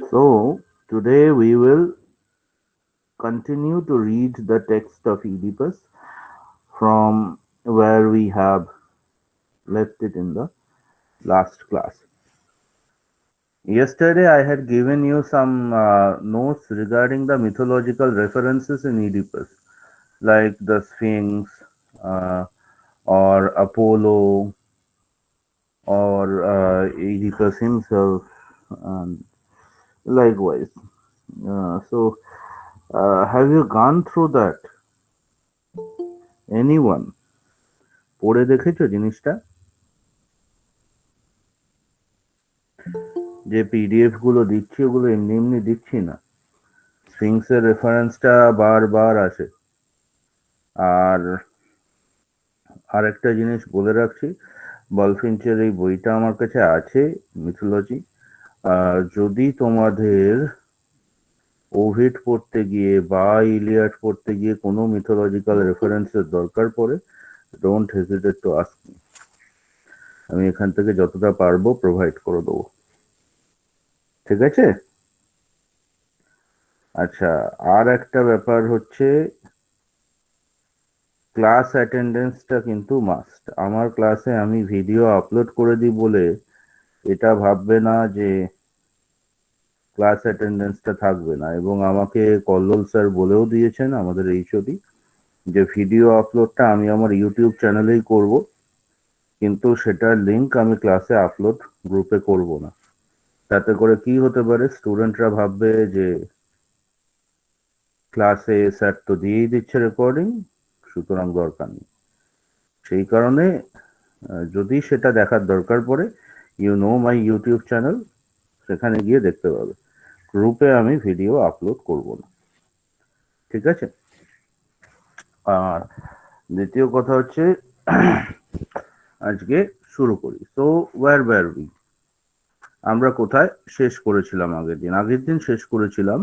So, today we will continue to read the text of Oedipus from where we have left it in the last class. Yesterday, I had given you some notes regarding the mythological references in Oedipus, like the Sphinx uh, or Apollo or Oedipus himself, and likewise. Have you gone through that? Anyone? পড়ে দেখেছো জিনিসটা? যে PDF গুলো দিচ্ছি ওগুলো এমনি এমনি দিচ্ছি না, স্ফিংস এর রেফারেন্সটা বারবার আসে। আর আরেকটা জিনিস বলে রাখছি, বলফিঞ্চের এই বইটা আমার কাছে আছে, মিথোলজি। যদি তোমাদের ওভিড পড়তে গিয়ে বা ইলিয়াড পড়তে গিয়ে কোনো মিথোলজিক্যাল রেফারেন্সের দরকার পড়ে, don't hesitate to ask me, আমি এখান থেকে যতটা পারবো প্রোভাইড করে দেবো। ঠিক আছে? আচ্ছা, আর একটা ব্যাপার হচ্ছে ক্লাস অ্যাটেন্ডেন্সটা কিন্তু মাস্ট। আমার ক্লাসে আমি ভিডিও আপলোড করে দিই বলে এটা ভাববে না যে ক্লাস অ্যাটেন্ডেন্সটা থাকবে না। এবং আমাকে কল্লোল স্যার বলেও দিয়েছেন, আমাদের এইচওডি, যে ভিডিও আপলোডটা আমি আমার ইউটিউব চ্যানেলেই করব, কিন্তু সেটার লিংক আমি ক্লাসে আপলোড গ্রুপে করব না। তাতে করে কি হতে পারে, স্টুডেন্টরা ভাববে যে ক্লাসে স্যার তো দিয়েই দিচ্ছে রেকর্ডিং, সুতরাং দরকার নেই। সেই কারণে যদি সেটা দেখার দরকার পড়ে, you know my YouTube channel, সেখানে গিয়ে দেখতে পাবে। গ্রুপে আমি ভিডিও আপলোড করব না। ঠিক আছে? আর দ্বিতীয় কথা হচ্ছে আজকে শুরু করি। সো ওয়্যার উই, আমরা কোথায় শেষ করেছিলাম? আগের দিন শেষ করেছিলাম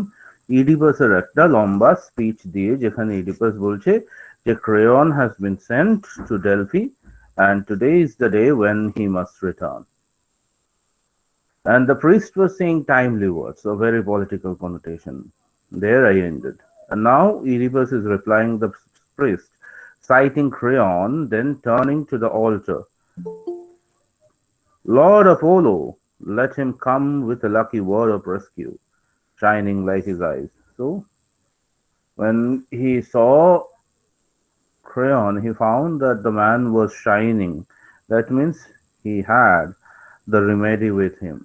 ইডিপাসের একটা লম্বা স্পিচ দিয়ে, যেখানে ইডিপাস বলছে যে Creon has been sent to Delphi and today is the day when he must return. And the priest was saying timely words of very political connotation. There I ended. And now Oedipus is replying the priest, citing Creon, then turning to the altar. Lord Apollo, let him come with a lucky word of rescue, shining like his eyes. So, when he saw Creon, he found that the man was shining. That means he had the remedy with him.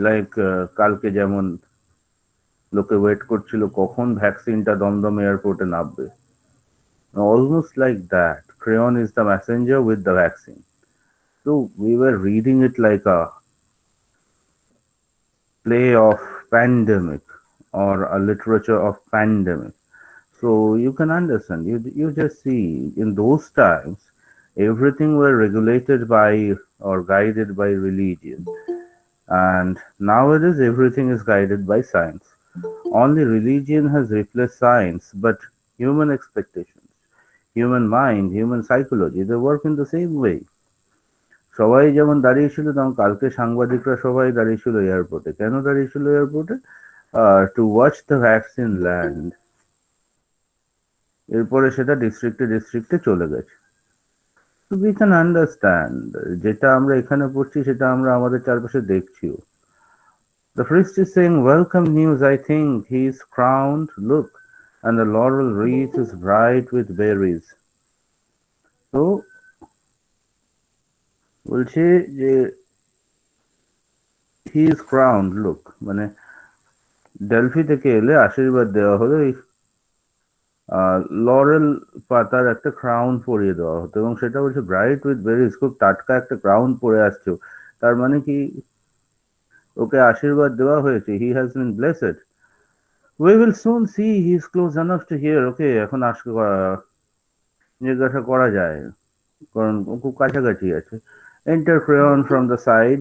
Like কালকে যেমন লোকে wait করছিল কখন ভ্যাকসিনটা দমদম এয়ারপোর্টে নামবে, almost like that. Creon is the messenger with the vaccine. So we were reading it like a play of pandemic or a literature of pandemic. So you can understand, you just see, in those times everything were regulated by or guided by religion, and nowadays everything is guided by science. Only religion has replaced science, but human expectations, human mind, human psychology, they work in the same way. সবাই যেমন দাঁড়িয়েছিল, তখন কালকে সাংবাদিকরা সবাই দাঁড়িয়েছিল এয়ারপোর্টে। কেন দাঁড়িয়েছিল এয়ারপোর্টে? To watch the vaccine land. এরপরে সেটা ডিস্ট্রিক্টে ডিস্ট্রিক্টে চলে গেছে। So we can understand, যেটা আমরা এখানে পড়ছি সেটা আমরা আমাদের চারপাশে দেখছিও। The priest is saying, welcome news, I think he is crowned, look, and the laurel wreath is bright with berries. So বলছে যে he is crowned, look, মানে ডেলফি থেকে এলে আশীর্বাদ দেওয়া হলো, এই লরেল পাতার একটা ক্রাউন পরিয়ে দেওয়া হতো, এবং সেটা বলছে ব্রাইট উইথ বেরিজ, খুব টাটকা একটা ক্রাউন পরে আসছে। তার মানে কি ওকে আশীর্বাদ দেওয়া হয়েছে, he has been blessed. We will soon see, he is close enough to hear. Okay, এখন জিজ্ঞাসা করা যায়, কারণ ও খুব কাছাকাছি আছে। Enter Creon from the side.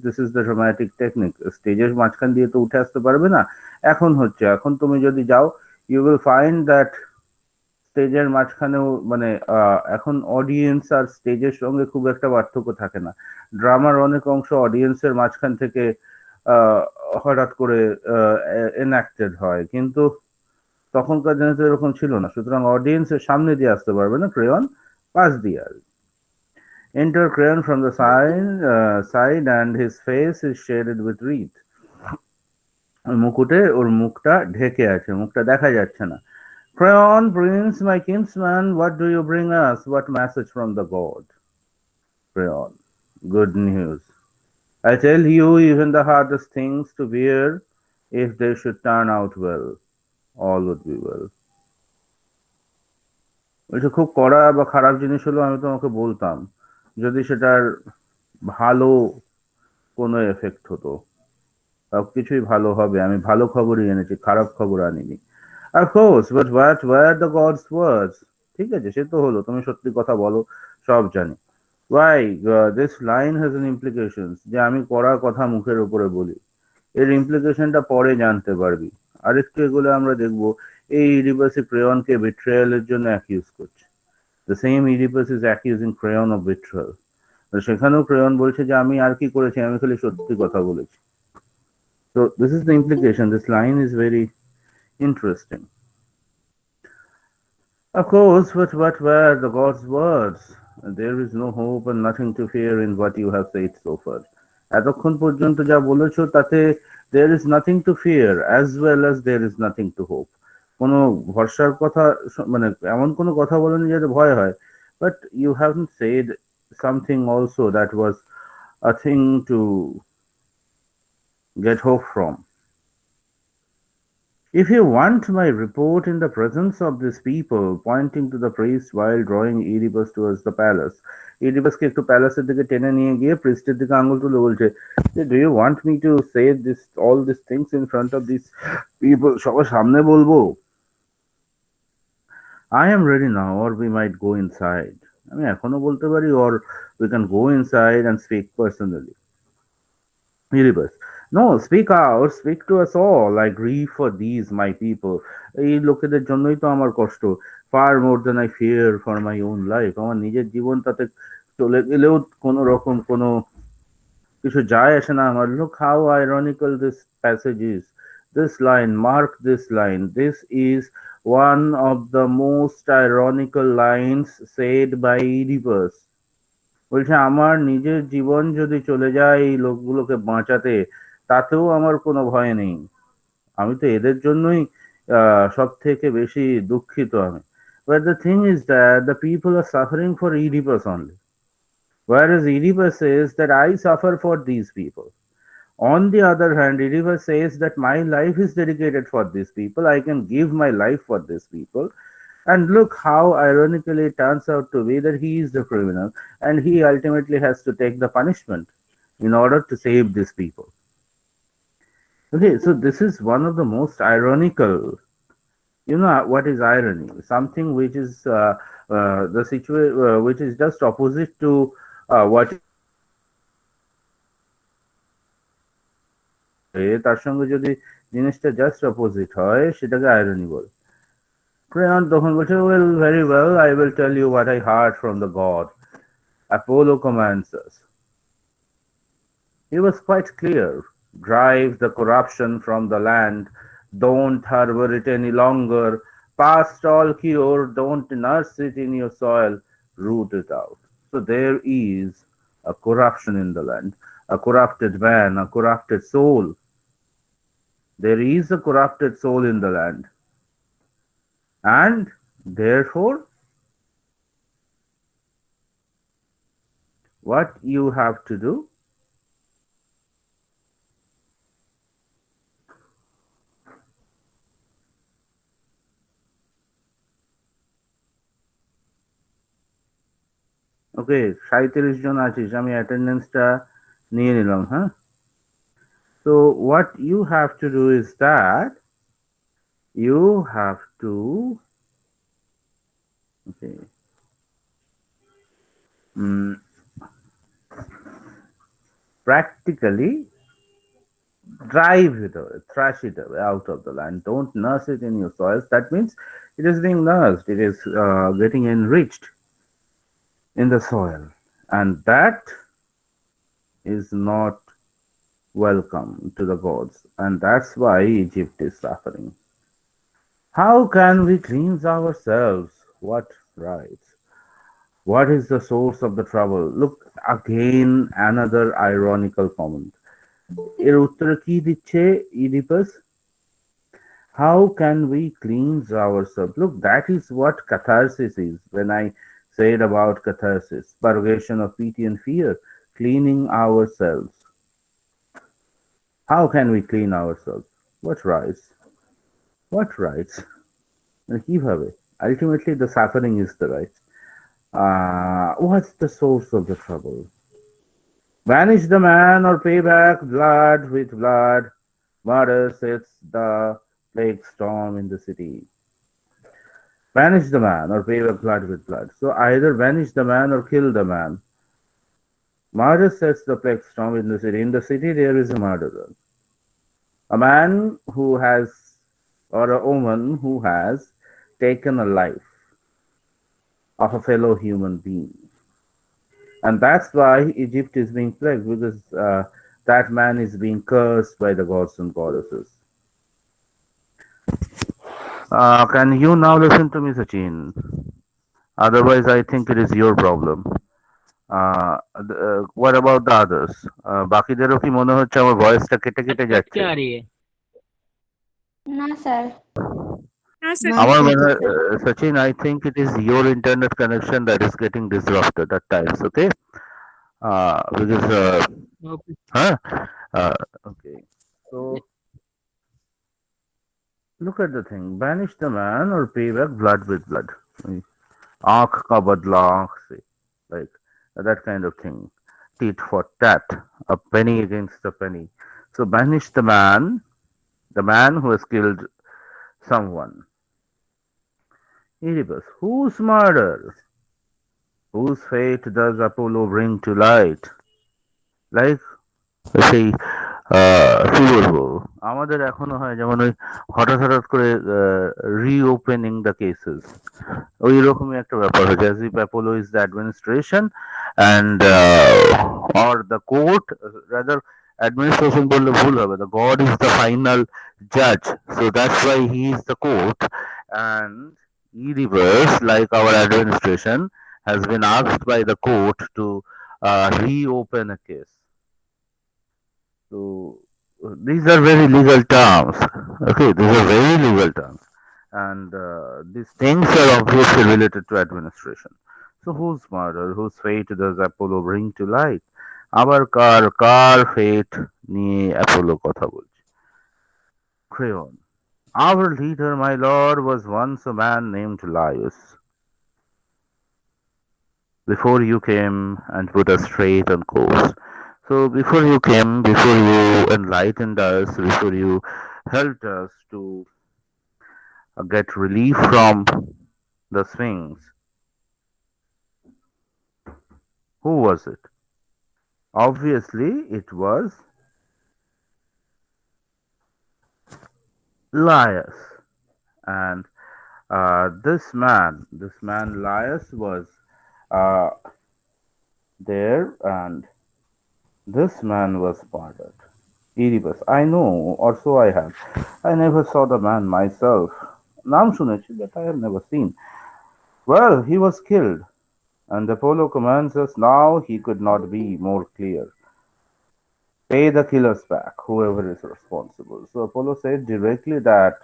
This is the dramatic technique. স্টেজের মাঝখান দিয়ে তো উঠে আসতে পারবে না, এখন হচ্ছে, এখন তুমি যদি যাও ইউ উইল ফাইন্ড দ্যাট স্টেজের মাঝখানেও, মানে এখন অডিয়েন্স আর স্টেজের সঙ্গে খুব একটা পার্থক্য থাকে না। ড্রামার অনেক অংশ অডিয়েন্সের মাঝখান থেকে আহ, হঠাৎ করে এনাক্টেড হয়, কিন্তু তখনকার দিনে তো এরকম ছিল না, সুতরাং অডিয়েন্সের সামনে দিয়ে আসতে পারবে না, ক্রেয়ন পাশ দিয়ে আসবে। Enter Crayon from the side and his face is shaded with wreath. ওই মুকুটে ওর মুখটা ঢেকে আছে, মুখটা দেখা যাচ্ছে না। Crayon, prince, my kinsman, what do you bring us? What message from the god? Crayon, good news. I tell you, even the hardest things to bear, if they should turn out well, all would be well. বলছে খুব কড়া বা খারাপ জিনিস হলো আমি তোমাকে বলতাম, যদি সেটার ভালো কোনো এফেক্ট হতো, সবকিছুই ভালো হবে, আমি ভালো খবরই এনেছি, খারাপ খবর আনিনি। Of course, but what were the God's words? ঠিক আছে, সে তো হলো, তুমি সত্যি কথা বলো, সব জানি। Why, this line has an implications, যে আমি কড়া কথা মুখের উপরে বলি, এর ইমপ্লিকেশনটা পরে জানতে পারবি। আরেকটু এগুলো আমরা দেখবো, এই ইডিপাসই ক্রেয়নকে বিট্রেয়ালের জন্য অ্যাকিউজ করছে। The same Oedipus is accusing Crayon of betrayal. সেখানেও ক্রেয়ন বলছে যে আমি আর কি করেছি, আমি খালি সত্যি কথা বলেছি। So this is the implication. This line is very interesting. Of course, but what were the God's words? There is no hope and nothing to fear in what you have said so far. এতক্ষণ পর্যন্ত যা বলেছো তাতে there is nothing to fear as well as there is nothing to hope. কোনো ভরসার কথা, মানে এমন কোনো কথা বলেনি যাতে ভয় হয়, but you haven't said something also that was a thing to get hope from. If you want my report in the presence of these people, pointing to the priest while drawing Oedipus towards the palace, ইডিপাসকে একটু প্যালেসের দিকে টেনে নিয়ে গিয়ে প্রিস্টের দিকে আঙুল তুলে বলছে যে do you want me to say this all this things in front of this people, সবার সামনে বলবো? I am ready now or we might go inside. আমি এখনো বলতে পারি, or we can go inside and speak personally. Oedipus, no, speak out, speak to us all. I grieve for these my people. এই লোকেদের জন্যই তো আমার কষ্ট। Far more than I fear for my own life. আমার নিজের জীবন তাতে চলে গেলেও কোনো রকম কোনো কিছু যায় আসে না আমার। Look how ironical this passage is. This line, mark this line. This is one of the most ironical lines said by Oedipus. বলছে আমার নিজের জীবন যদি চলে যায় এই লোকগুলোকে বাঁচাতে, তাতেও আমার কোনো ভয় নেই, আমি তো এদের জন্যই সব থেকে বেশি দুঃখিত আমি। But the thing is that the people are suffering for Oedipus only, whereas Oedipus says that I suffer for these people. On the other hand, Oedipus says that my life is dedicated for these people, I can give my life for these people. And look how ironically it turns out to be that he is the criminal and he ultimately has to take the punishment in order to save these people. Okay, so this is one of the most ironical. You know what is irony? Something which is the situation which is just opposite to what তার সঙ্গে যদি জিনিসটা just opposite হয় সেটাকে irony বলে। Crayon তখন বলছে, well, very well, I will tell you what I heard from the god. Apollo commands us. He was quite clear. Drive the corruption from the land. Don't harbor it any longer. Past all cure. Don't nurse it in your soil. Root it out. So there is a corruption in the land, a corrupted man, a corrupted soul. There is a corrupted soul in the land. And therefore, what you have to do, ওকে 37 জন আছিস, আমি অ্যাটেন্ডেন্সটা নিয়ে নিলাম, হ্যাঁ। So what you have to do is that you have to, okay, practically drive it away, thrash it away out of the land. Don't nurse it in your soils. That means it is being nursed, it is getting enriched in the soil, and that is not welcome to the gods, and that's why Egypt is suffering. How can we cleanse ourselves? What rights? What is the source of the trouble? Look, again another ironical comment. এর উত্তরে কি দিচ্ছে Oedipus? How can we cleanse ourselves? Look, that is what catharsis is. When I said about catharsis, purgation of pity and fear, cleaning ourselves. How can we clean ourselves? What rights? What rights? কিভাবে? Ultimately, the suffering is the right. What's the source of the trouble? Banish the man or pay back blood with blood. Murder sets the plague storm in the city. Banish the man or pay back blood with blood. So either banish the man or kill the man. Murder sets the plague storm in the city. In the city, there is a murderer. A man who has, or a woman who has taken a life of a fellow human being. And that's why Egypt is being plagued, because that man is being cursed by the gods and goddesses. Can you now listen to me, Sachin? Otherwise, I think it is your problem. What about the others? বাকিদেরও কি মনে হচ্ছে আমার ভয়েসটা কেটে কেটে যাচ্ছে? আজকে आ रही है। না স্যার, हाँ सर। আমার নন মনে হয়, শুনতেছে। Sachin, I think it is your internet connection that is getting disrupted at times, okay? Because, okay. huh? Uh, okay. So, look at the thing. Banish the man or pay back blood with blood. आँख का बदला आँख से, like that kind of thing. Tit for tat, a penny against a penny. So banish the man who has killed someone. Oedipus, whose murder? Whose fate does Apollo bring to light? Like সেই কি বলবো, আমাদের এখনো হয় যেমন ওই হঠাৎ হঠাৎ করে রিওপেনিং দ্য কেসেস, ওই রকমই একটা ব্যাপার হয়েছে, as if Apollo is the administration and or the court, rather administration বললে ভুল হবে, the god is the final judge, so that's why he is the court, and Oedipus, like our administration, has been asked by the court to reopen a case. So these are very legal terms. Okay, these are very legal terms, and these things are obviously related to administration. So whose murder, whose fate does Apollo bring to light? আবার কার fate নিয়ে Apollo কথা বলছে? Creon. Our leader, my lord, was once a man named Laius. Before you came and put us straight on course. So before you came, before you enlightened us, before you helped us to get relief from the swings, who was it? Obviously, it was Laius. And this man Laius was uh, there, and this man was murdered. Oedipus. I know, or so I have. I never saw the man myself. নাম শুনেছি, but I have never seen. Well, he was killed, and Apollo commands us now he could not be more clear. Pay the killers back, whoever is responsible. So Apollo said directly that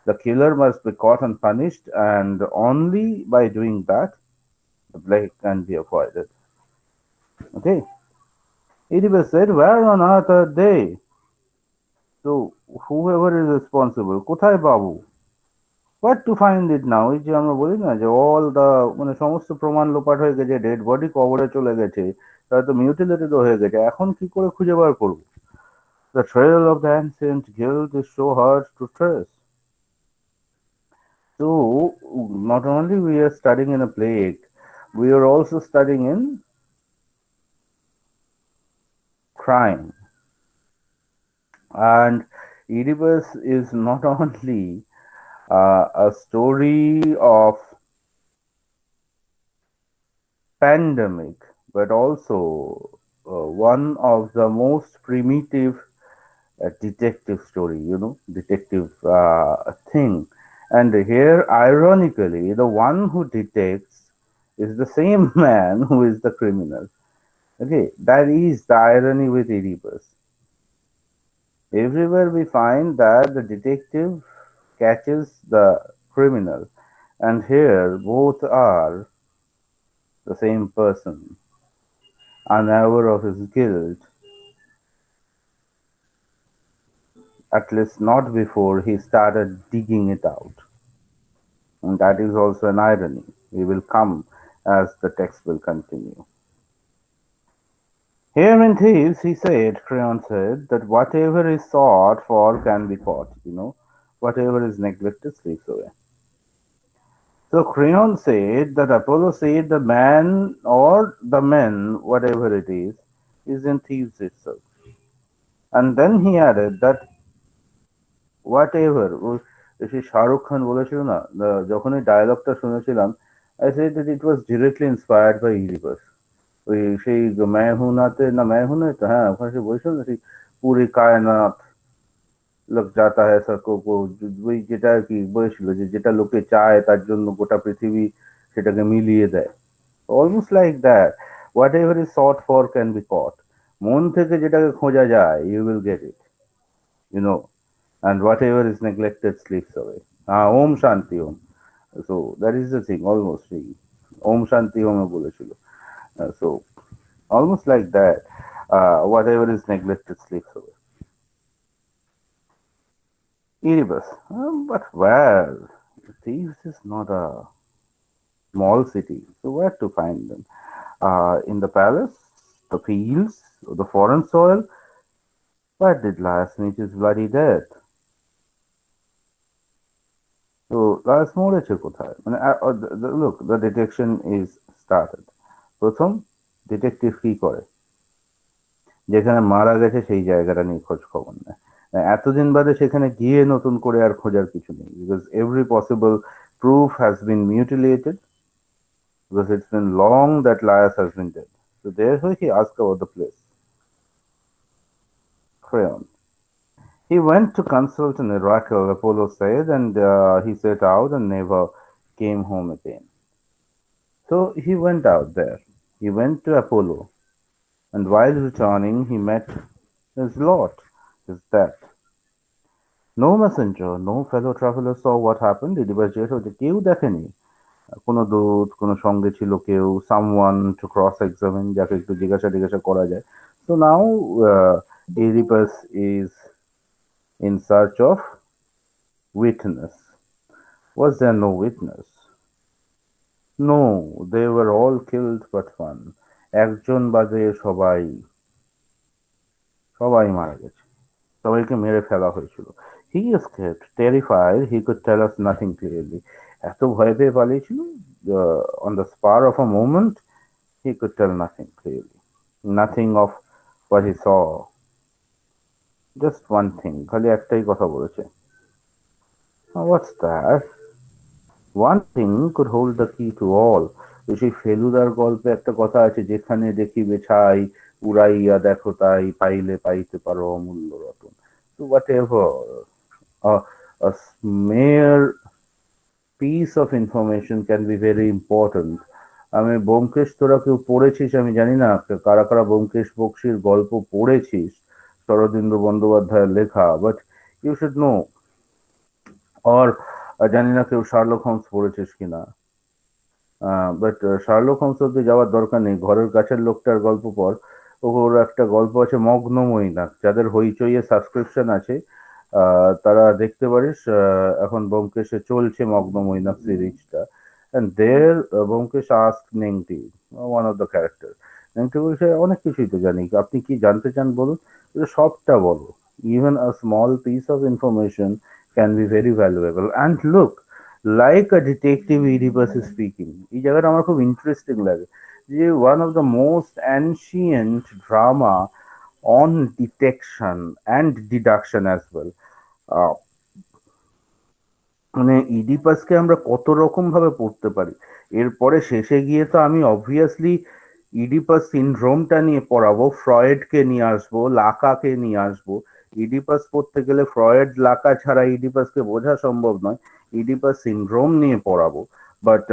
the killer must be caught and punished, and only by doing that, the plague can be avoided. Okay. Oedipus said, where on earth are they? So whoever is responsible, কোথায় বাবু? But to find it now, এই যে আমরা বলি না যে all the মানে সমস্ত প্রমাণ লোপাট হয়ে গেছে, ডেড বডি কবরে চলে গেছে, হয়তো মিউটিলেটেড হয়ে গেছে, এখন কি করে খুঁজে বার করবো? The trail of the ancient guild is so hard to trace. So not only we are studying in a plague, we are also studying in crime. And Oedipus is not only a story of pandemic, but also one of the most primitive a detective story, detective thing. And here, ironically, the one who detects is the same man who is the criminal. Okay, that is the irony with Oedipus. Everywhere we find that the detective catches the criminal, and here both are the same person, unaware of his guilt, at least not before he started digging it out. And that is also an irony. We will come as the text will continue. Here in Thieves, Creon said, that whatever is sought for can be caught, whatever is neglected slips away. So Creon said that Apollo said the man or the men, whatever it is in Thieves itself. And then he added that whatever, সেই শাহরুখ খান বলেছিল না, যখন এই ডায়লগটা শুনেছিলাম, I said that it was directly inspired by Oedipus. ওই সেই মেহুনাতে না মেহুনে তো হ্যাঁ ওখানে সে বলছিল না সেই পুরি কায়নাত লোক যাতা হ্যায় সবকো ওই যেটা আর কি বলেছিল যে যেটা লোকে চায় তার জন্য গোটা পৃথিবী সেটাকে মিলিয়ে দেয়, almost like that, whatever is sought for can be caught, মন থেকে যেটাকে খোঁজা যায় you will get it, you know, and whatever is neglected slips away. Om Shanti Om. So that is the thing, almost. Om Shanti Om বলেছিল. So almost like that, whatever is neglected slips away. Erebus, but where? Thieves is not a small city, so where to find them? In the palace, the fields, or the foreign soil? Where did Laius meet his bloody death? So Laius মরেছে কোথায়? মানে look, the detection is started. প্রথম detective কি করে, যেখানে মারা গেছে সেই জায়গাটা নিয়ে খোঁজ খবর নেয়। এতদিন বাদে সেখানে গিয়ে নতুন করে আর খোঁজার কিছু নেই, because every possible proof has been mutilated, because it's been long that Laius has been dead. So therefore he asked about the place. Creon. He went to consult an oracle, Apollo said, and he set out and never came home again. So he went out there. He went to Apollo, and while returning, he met his lot, his death. No messenger, no fellow traveler saw what happened. Oedipus যেহেতু কেউ দেখেনি, কোনো দূত, কোনো সঙ্গে ছিল কেউ, someone to cross examine, যাকে একটু জিজ্ঞাসা করা যায়. So now Oedipus is in search of witness. Was there no witness? No, they were all killed but one. একজন বাদে সবাই মারা গেছে, সবাইকে মেরে ফেলা হয়েছিল. He escaped, terrified, he could tell us nothing clearly. এত ভয় পেয়ে পালিয়েছিল, on the spur of a moment, he could tell nothing clearly. Nothing of what he saw. Just one thing, খালি একটাই কথা বলেছে. What's that? One thing could hold the key to all. সেই ফেলুদার গল্পে একটা কথা আছে, যেখানে দেখিবে ছাই উড়াইয়া দেখো তাই, পাইলে পাইতে পারো অমূল্য Ratan. So whatever, a mere piece of information can be very important. আমি ব্যোমকেশ, তোরা কেউ পড়েছিস আমি জানি না, কারা কারা ব্যোমকেশ বক্সীর গল্প পড়েছিস, শরদিন্দু বন্দ্যোপাধ্যায়ের লেখা, but you should know, or জানি না কেউ শার্লক হোমস পড়েছিস কিনা, বাট শার্লক হোমস অব্দি যাওয়ার দরকার নেই, ঘরের কাছের লোকটার গল্প পর, ওর একটা গল্প আছে মগ্নময়ীনাথ, যাদের হইচইয়ে সাবস্ক্রিপশন আছে তারা দেখতে পারিস, এখন ব্যোমকেশে চলছে মগ্নময়ীনাথ সিরিজটা, and there Byomkesh asked নেংটি, one of the character, নেংটি বলছে অনেক কিছুই তো জানি, আপনি কি জানতে চান বলুন, সবটা বলো, even a small piece of information can be very valuable. And look, like a detective Oedipus is speaking, এই জায়গাটা আমার খুব ইন্টারেস্টিং লাগে, যে one of the most ancient drama on detection and deduction as well. মানে ইডিপাসকে আমরা কত রকম ভাবে পড়তে পারি, এরপরে শেষে গিয়ে তো আমি অবভিয়াসলি ইডিপাস সিনড্রোমটা নিয়ে পড়াবো, ফ্রয়েডকে নিয়ে আসবো, লাকাকে নিয়ে আসবো, ইডিপাস পড়তে গেলে ফ্রয়েড লাকা ছাড়া ইডিপাসকে বোঝা সম্ভব নয়। ইডিপাস সিনড্রোম নিয়ে পড়াবো, বাট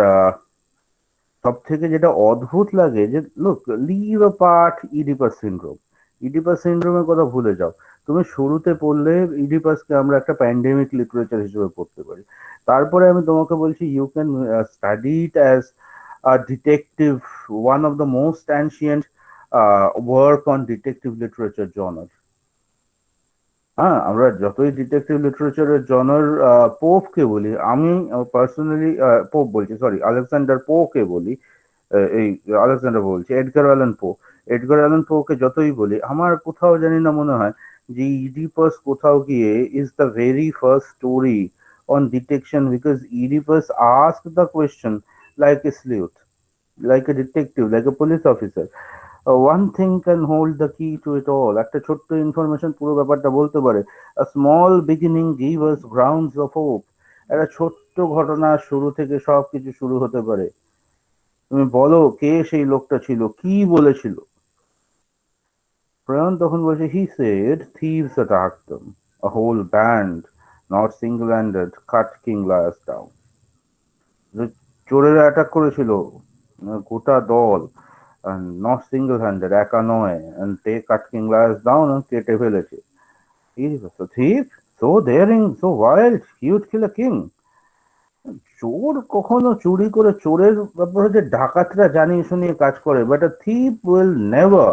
সব থেকে যেটা অদ্ভুত লাগে যে look, leave a part Oedipus syndrome. Oedipus সিনড্রোমের কথা ভুলে যাও। তুমি শুরুতে পড়লে ইডিপাসকে আমরা একটা প্যান্ডেমিক লিটারেচার হিসেবে পড়তে পারি। তারপরে আমি তোমাকে বলছি you can study it as a detective, one of the most ancient work on detective literature genre. হ্যাঁ, আমরা যতই ডিটেকটিভ লিটারেচারের জনার পোপকে বলি, আমি পার্সোনালি পোপ বলছি, সরি, আলেকজান্ডার পোকে বলি, এই আলেকজান্ডার বলছি, Edgar Allan Poe. Edgar Allan পোকে যতই বলি, আমার কোথাও জানি না মনে হয় যে ইডিপাস কোথাও গিয়ে is the very first story on detection, because Oedipus ask the question like a sleuth, like a detective, like a police officer. One thing can hold the key to it all. একটা ছোট্ট information পুরো ব্যাপারটা বলতে পারে। A small beginning give us grounds of hope. একটা ছোট্ট ঘটনা শুরু থেকে সবকিছু শুরু হতে পারে। তুমি বলো কে সেই লোকটা ছিল, কি বলেছিল? প্রয়ান তখন বলছে, he said thieves attacked them, a whole band, not single-handed, cut King Laius down. যে চোরেরা অ্যাটাক করেছিল, গোটা দল, and not single-handed, একা নয়, and they cut King Laius down and কেটে ফেলেছে। He was a thief, so daring, so wild, he would kill a king. চোর কখনো চুরি করে, চোরের ব্যাপার হচ্ছে ডাকাতরা জানিয়ে শুনিয়ে কাজ করে, but a thief will never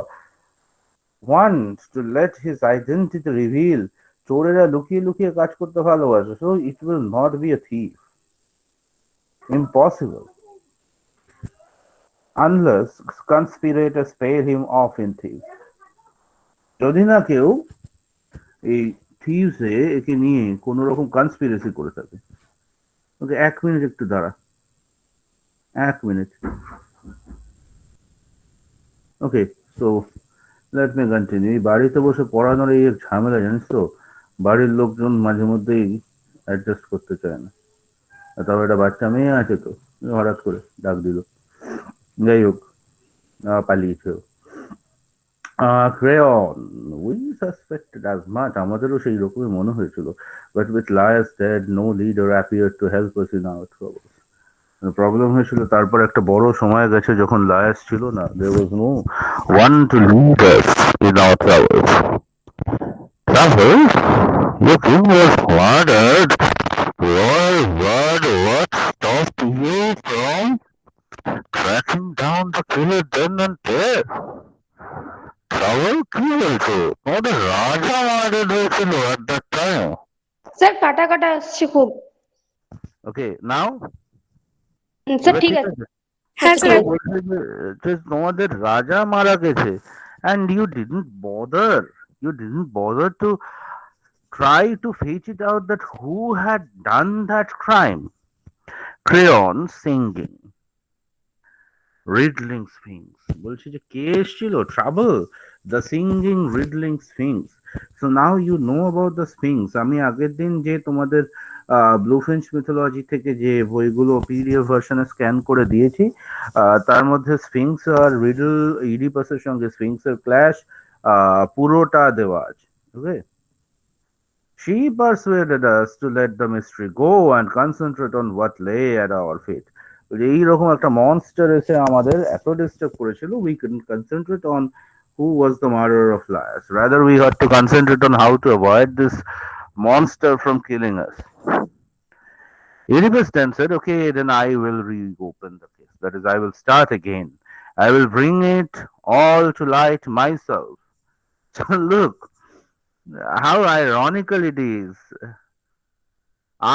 want to let his identity reveal. চোরেরা লুকিয়ে লুকিয়ে কাজ করতে ভালোবাসে, so it will not be a thief. Impossible. Unless conspirators pay him off in thieves. যদি না কেউ এই থিভসে একে নিয়ে কোন রকম কনস্পিরেসি করে থাকে। ওকে, 1 মিনিট একটু দাঁড়া, 1 মিনিট। ওকে, সো লেট মি কন্টিনিউ। বাড়িতে বসে পড়ানোর এই এক ঝামেলা, জানিস তো, বাড়ির লোকজন মাঝে মধ্যেই অ্যাডজাস্ট করতে চায় না। তবে একটা বাচ্চা মেয়ে আছে তো, হঠাৎ করে ডাক দিল। যাই হোক, পালিয়েছে। Creon, we suspected as much, আমাদেরও সেই রকমই মনে হয়েছিল, but with Laius dead no leader appeared to help us in our troubles. Problem হয়েছিল তারপর একটা বড় সময় গেছে যখন লায়াস ছিল না, there was no one to lead us in our travels. Travels? Your king was murdered. Royal blood, what stopped you from tracking down the killer then and there? Travel কি বলছো? আমাদের রাজা মার্ডার হয়েছিল at that time. Sir কাটা কাটা আসছে খুব। Okay, now? Sir এবার ঠিক ঠিক আছে। আছে? হ্যাঁ আচ্ছা স্যার। ঠিক ও আছে। বলছে যে তোমাদের রাজা মারা গেছে, and you didn't bother to try to fetch it out that who had done that crime. Crayon singing. Riddling sphinx বলছে যে কে এসেছিল, trouble, the singing riddling sphinx. So now you know about the sphinx. আমি আগের দিন যে তোমাদের ব্লুফিঞ্চ mythology থেকে যে বইগুলো পিডিএফ ভার্সনে স্ক্যান করে দিয়েছি, তার মধ্যে স্ফিংস আর রিডল, ইডিপাসের সঙ্গে স্ফিংসের ক্ল্যাশ পুরোটা দেওয়া আছে। ওকে, she persuaded us to let the mystery go and concentrate on what lay at our feet. এইরকম একটা মনস্টার এসে আমাদের এত ডিস্টার্ব করেছিল, we couldn't concentrate on who was the murderer of Laius. Rather, we had to concentrate on how to avoid this monster from killing us. Oedipus then said, okay, then I will reopen the case. That is, I will start again. I will bring it all to light myself. So look, how ironical it is.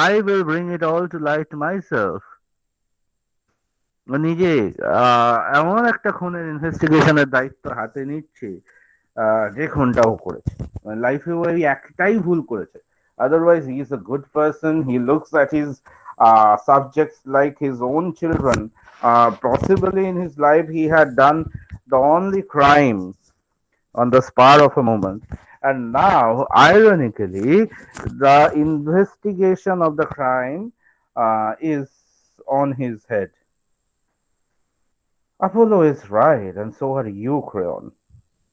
I will bring it all to light myself. ও নিজে এমন একটা খুনের ইনভেস্টিগেশনের দায়িত্ব হাতে নিচ্ছে, যে খুনটা ও করেছে। লাইফে ও এই একটাই ভুল করেছে, otherwise he is a good person. He looks at his subjects like his own children. Possibly in his life he had done the only crime on the spur of a moment, and now ironically the investigation of the crime is on his head. Apollo is right, and so are you, Creon,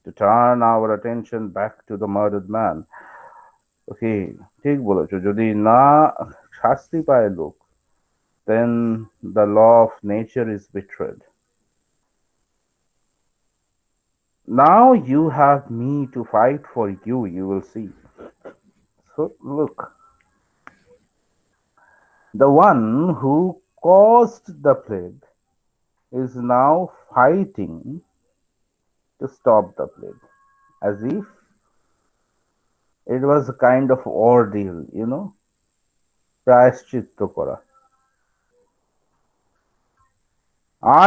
to turn our attention back to the murdered man. ওকে, ঠিক বলেছো। যদি না শাস্তি পায় লোক, then the law of nature is betrayed. Now you have me to fight for you, you will see. So look, the one who caused the plague is now fighting to stop the plague, as if it was a kind of ordeal, প্রায়শ্চিত্ত করা.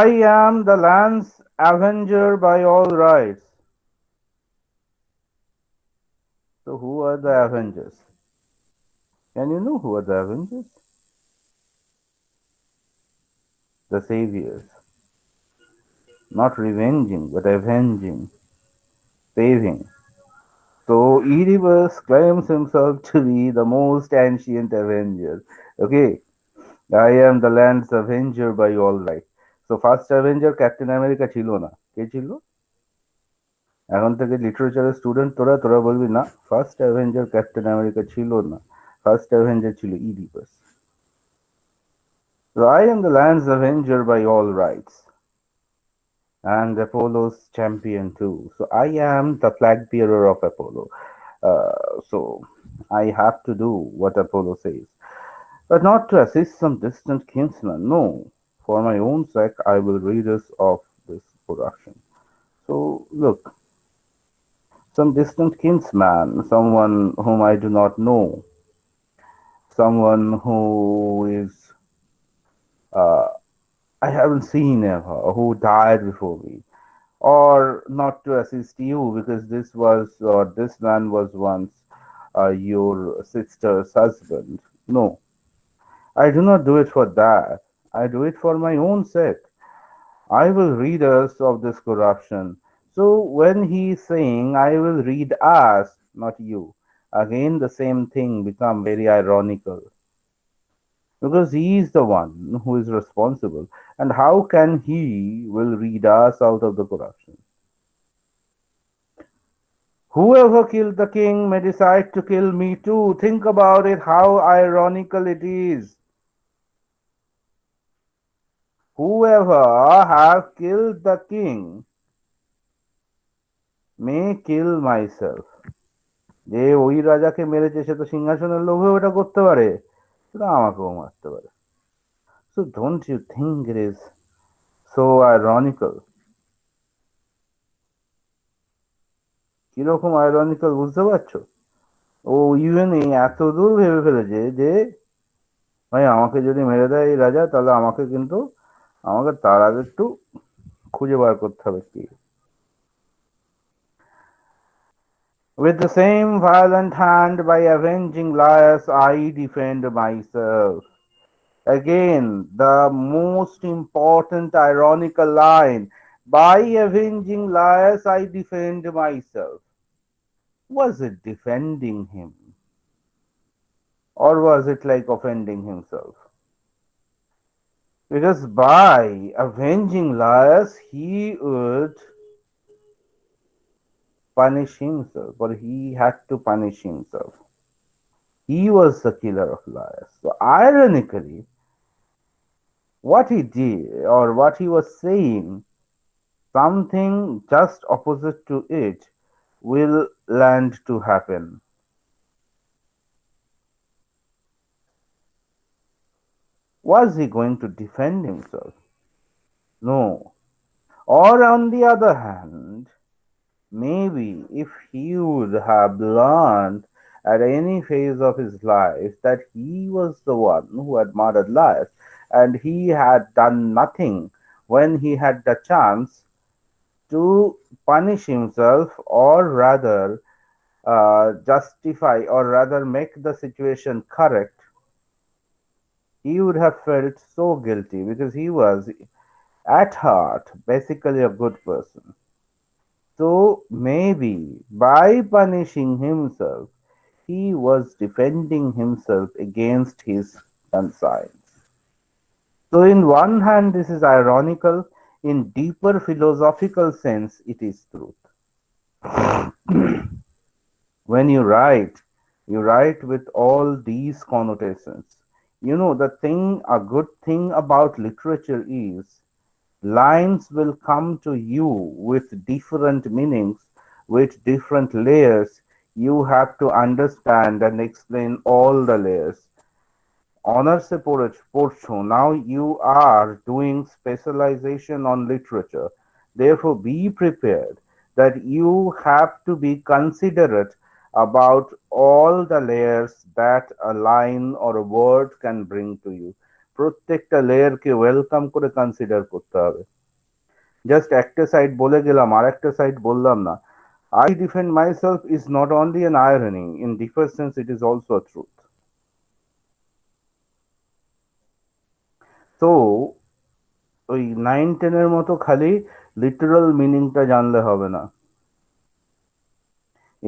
I am the land's avenger by all rights. So who are the avengers? Can you know who are the avengers? The saviors. Not revenging, but avenging, saving. So Oedipus claims himself to be the most ancient avenger. Okay, I am the land's avenger by all right. So first avenger Captain America ছিল না, কে ছিল? এখন থেকে লিটারেচারের student তোরা তোরা বলবি না, first Avenger captain America ছিল না, ফার্স্ট অ্যাভেঞ্জার ছিল Oedipus. So I am the land's avenger by all rights, and Apollo's champion too. So I am the flag bearer of Apollo. So I have to do what Apollo says, but not to assist some distant kinsman. No, for my own sake, I will rid us of this production. So look, some distant kinsman, someone whom I do not know, someone who is uh, I haven't seen ever, who died before me, or not to assist you because this was or this man was once your sister's husband. No, I do not do it for that. I do it for my own sake. I will rid us of this corruption. So when he is saying, I will rid us, not you, again the same thing become very ironical because he is the one who is responsible. And how can he will rid us out of the corruption? Whoever killed the king may decide to kill me too. Think about it, how ironical it is. Whoever have killed the king may kill myself. যে ওই রাজাকে মেরেছে সে তো সিংহাসনের লোভে ওটা করতে পারে, সেটা আমাকেও মারতে পারে. So don't you think it is so ironical? কিরকম আইরনিক্যাল বুঝতে পারছো? ও ইভেন এই এত দূর ভেবে ফেলেছে যে ভাই আমাকে যদি মেরে দেয় এই রাজা, তাহলে আমাকে তার আগে একটু খুঁজে বার করতে হবে কি. With the same violent hand by avenging Laius, I defend myself. Again, the most important ironical line. By avenging Laius, I defend myself. Was it defending him? Or was it like offending himself? Because by avenging Laius, he would punish himself, or he had to punish himself. He was the killer of Laius. So, ironically, what he did, or what he was saying, something just opposite to it will land to happen. Was he going to defend himself? No. Or on the other hand, maybe if he would have learned at any phase of his life that he was the one who had murdered Laius and he had done nothing when he had the chance to punish himself, or rather justify, or rather make the situation correct, he would have felt so guilty because he was at heart basically a good person. So maybe by punishing himself, he was defending himself against his conscience. So, in one hand, this is ironical, in deeper philosophical sense, it is truth. When you write You write with all these connotations. A good thing about literature is lines will come to you with different meanings, with different layers. You have to understand and explain all the layers. অনার্সে পড়ছো, now you are doing specialization on literature. Therefore, be prepared that you have to be considerate about all the layers that a line or a word can bring to you. প্রত্যেকটা লেয়ারকে welcome করে consider করতে হবে। Just একটা side বলে গেলাম আর একটা side বললাম না। I defend myself is not only an irony, in deeper sense it is also a truth. তো ওই 9-10 এর মতো খালি লিটারাল মিনিংটা জানলে হবে না।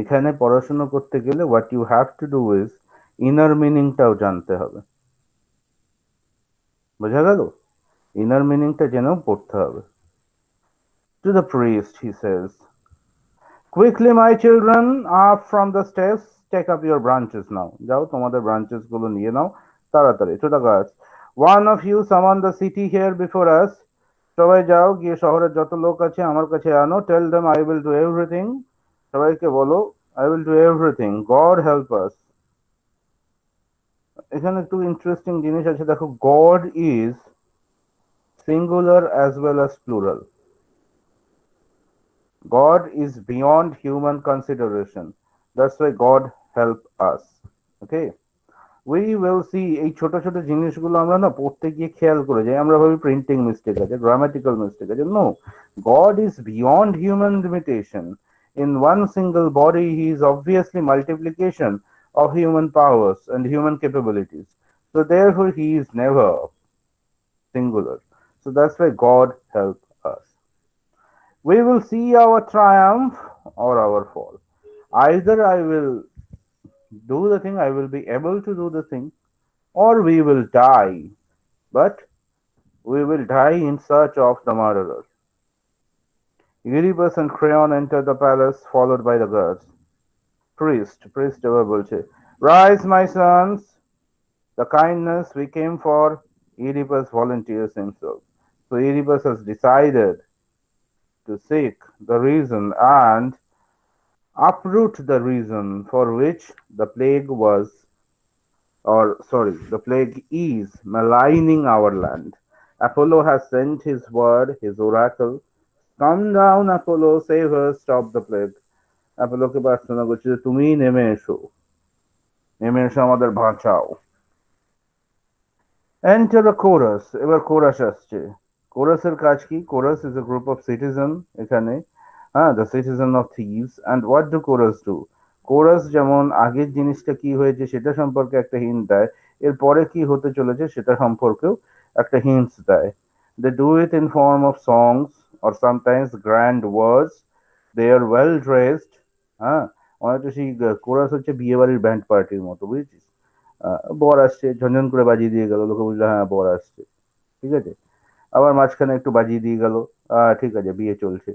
এখানে পড়াশোনা করতে গেলে what you have to do is inner মিনিংটাও জানতে হবে। বোঝা গেল? ইনার মিনিংটা জেনেও পড়তে হবে। To the priest he says, quickly my children, up from the steps, take up your branches now. যাও তোমাদের ব্রাঞ্চেস গুলো নিয়ে নাও তাড়াতাড়ি। To the gods, one of you summon the city here before us. সবাই যাও গিয়ে শহরের যত লোক আছে আমার কাছে আনো। Tell them I will do everything. সবাইকে বলো I will do everything. God help us. এখানে একটু ইন্টারেস্টিং জিনিস আছে দেখো, God is singular as well as plural. God is beyond human consideration. That's why God help us. Okay. We will see এই ছোট ছোট জিনিসগুলো আমরা না পড়তে গিয়ে খেয়াল করে যাই। আমরা ভাবি প্রিন্টিং মিস্টেক আছে, গ্রামাটিক্যাল মিস্টেক আছে। No, God is beyond human limitation. In one single body, he is obviously multiplication of human powers and human capabilities. So therefore, he is never singular. So that's why God help us. We will see our triumph or our fall. Either I will do the thing, I will be able to do the thing, or we will die. But we will die in search of the murderer. Euripus and Creon enter the palace, followed by the guards. Priest এবার বলছে, rise my sons, the kindness we came for. Euripus volunteers himself. So Euripus has decided to seek the reason and uproot the reason for which the plague was, or sorry, the plague is maligning our land. Apollo has sent his word, his oracle. Come down, Apollo, save us, stop the plague. অ্যাপোলোকে প্রার্থনা করছে যে তুমি নেমে এসো আমাদের বাঁচাও। Enter আ chorus, এবার chorus আসছে। কোরাসের কাজ কি? Chorus is a group of citizen এখানে, হ্যাঁ, the citizen of thieves. And what do chorus do? Chorus যেমন আগের জিনিসটা কি হয়েছে সেটা সম্পর্কে একটা হিন্ট দেয়, এরপরে কি হতে চলেছে সেটা সম্পর্কেও একটা হিন্টস দেয়। They do it in form of songs or sometimes grand words. They are well dressed. হ্যাঁ, অনেকটা সেই কোরাস হচ্ছে বিয়ে বাড়ির ব্যান্ড পার্টির মতো, বুঝেছিস? বর আসছে, ঝনঝন করে বাজিয়ে দিয়ে গেল, লোকে বুঝলো হ্যাঁ বর আসছে, ঠিক আছে। আবার মাঝখানে একটু বাজিয়ে দিয়ে গেল, ঠিক আছে বিয়ে চলছে।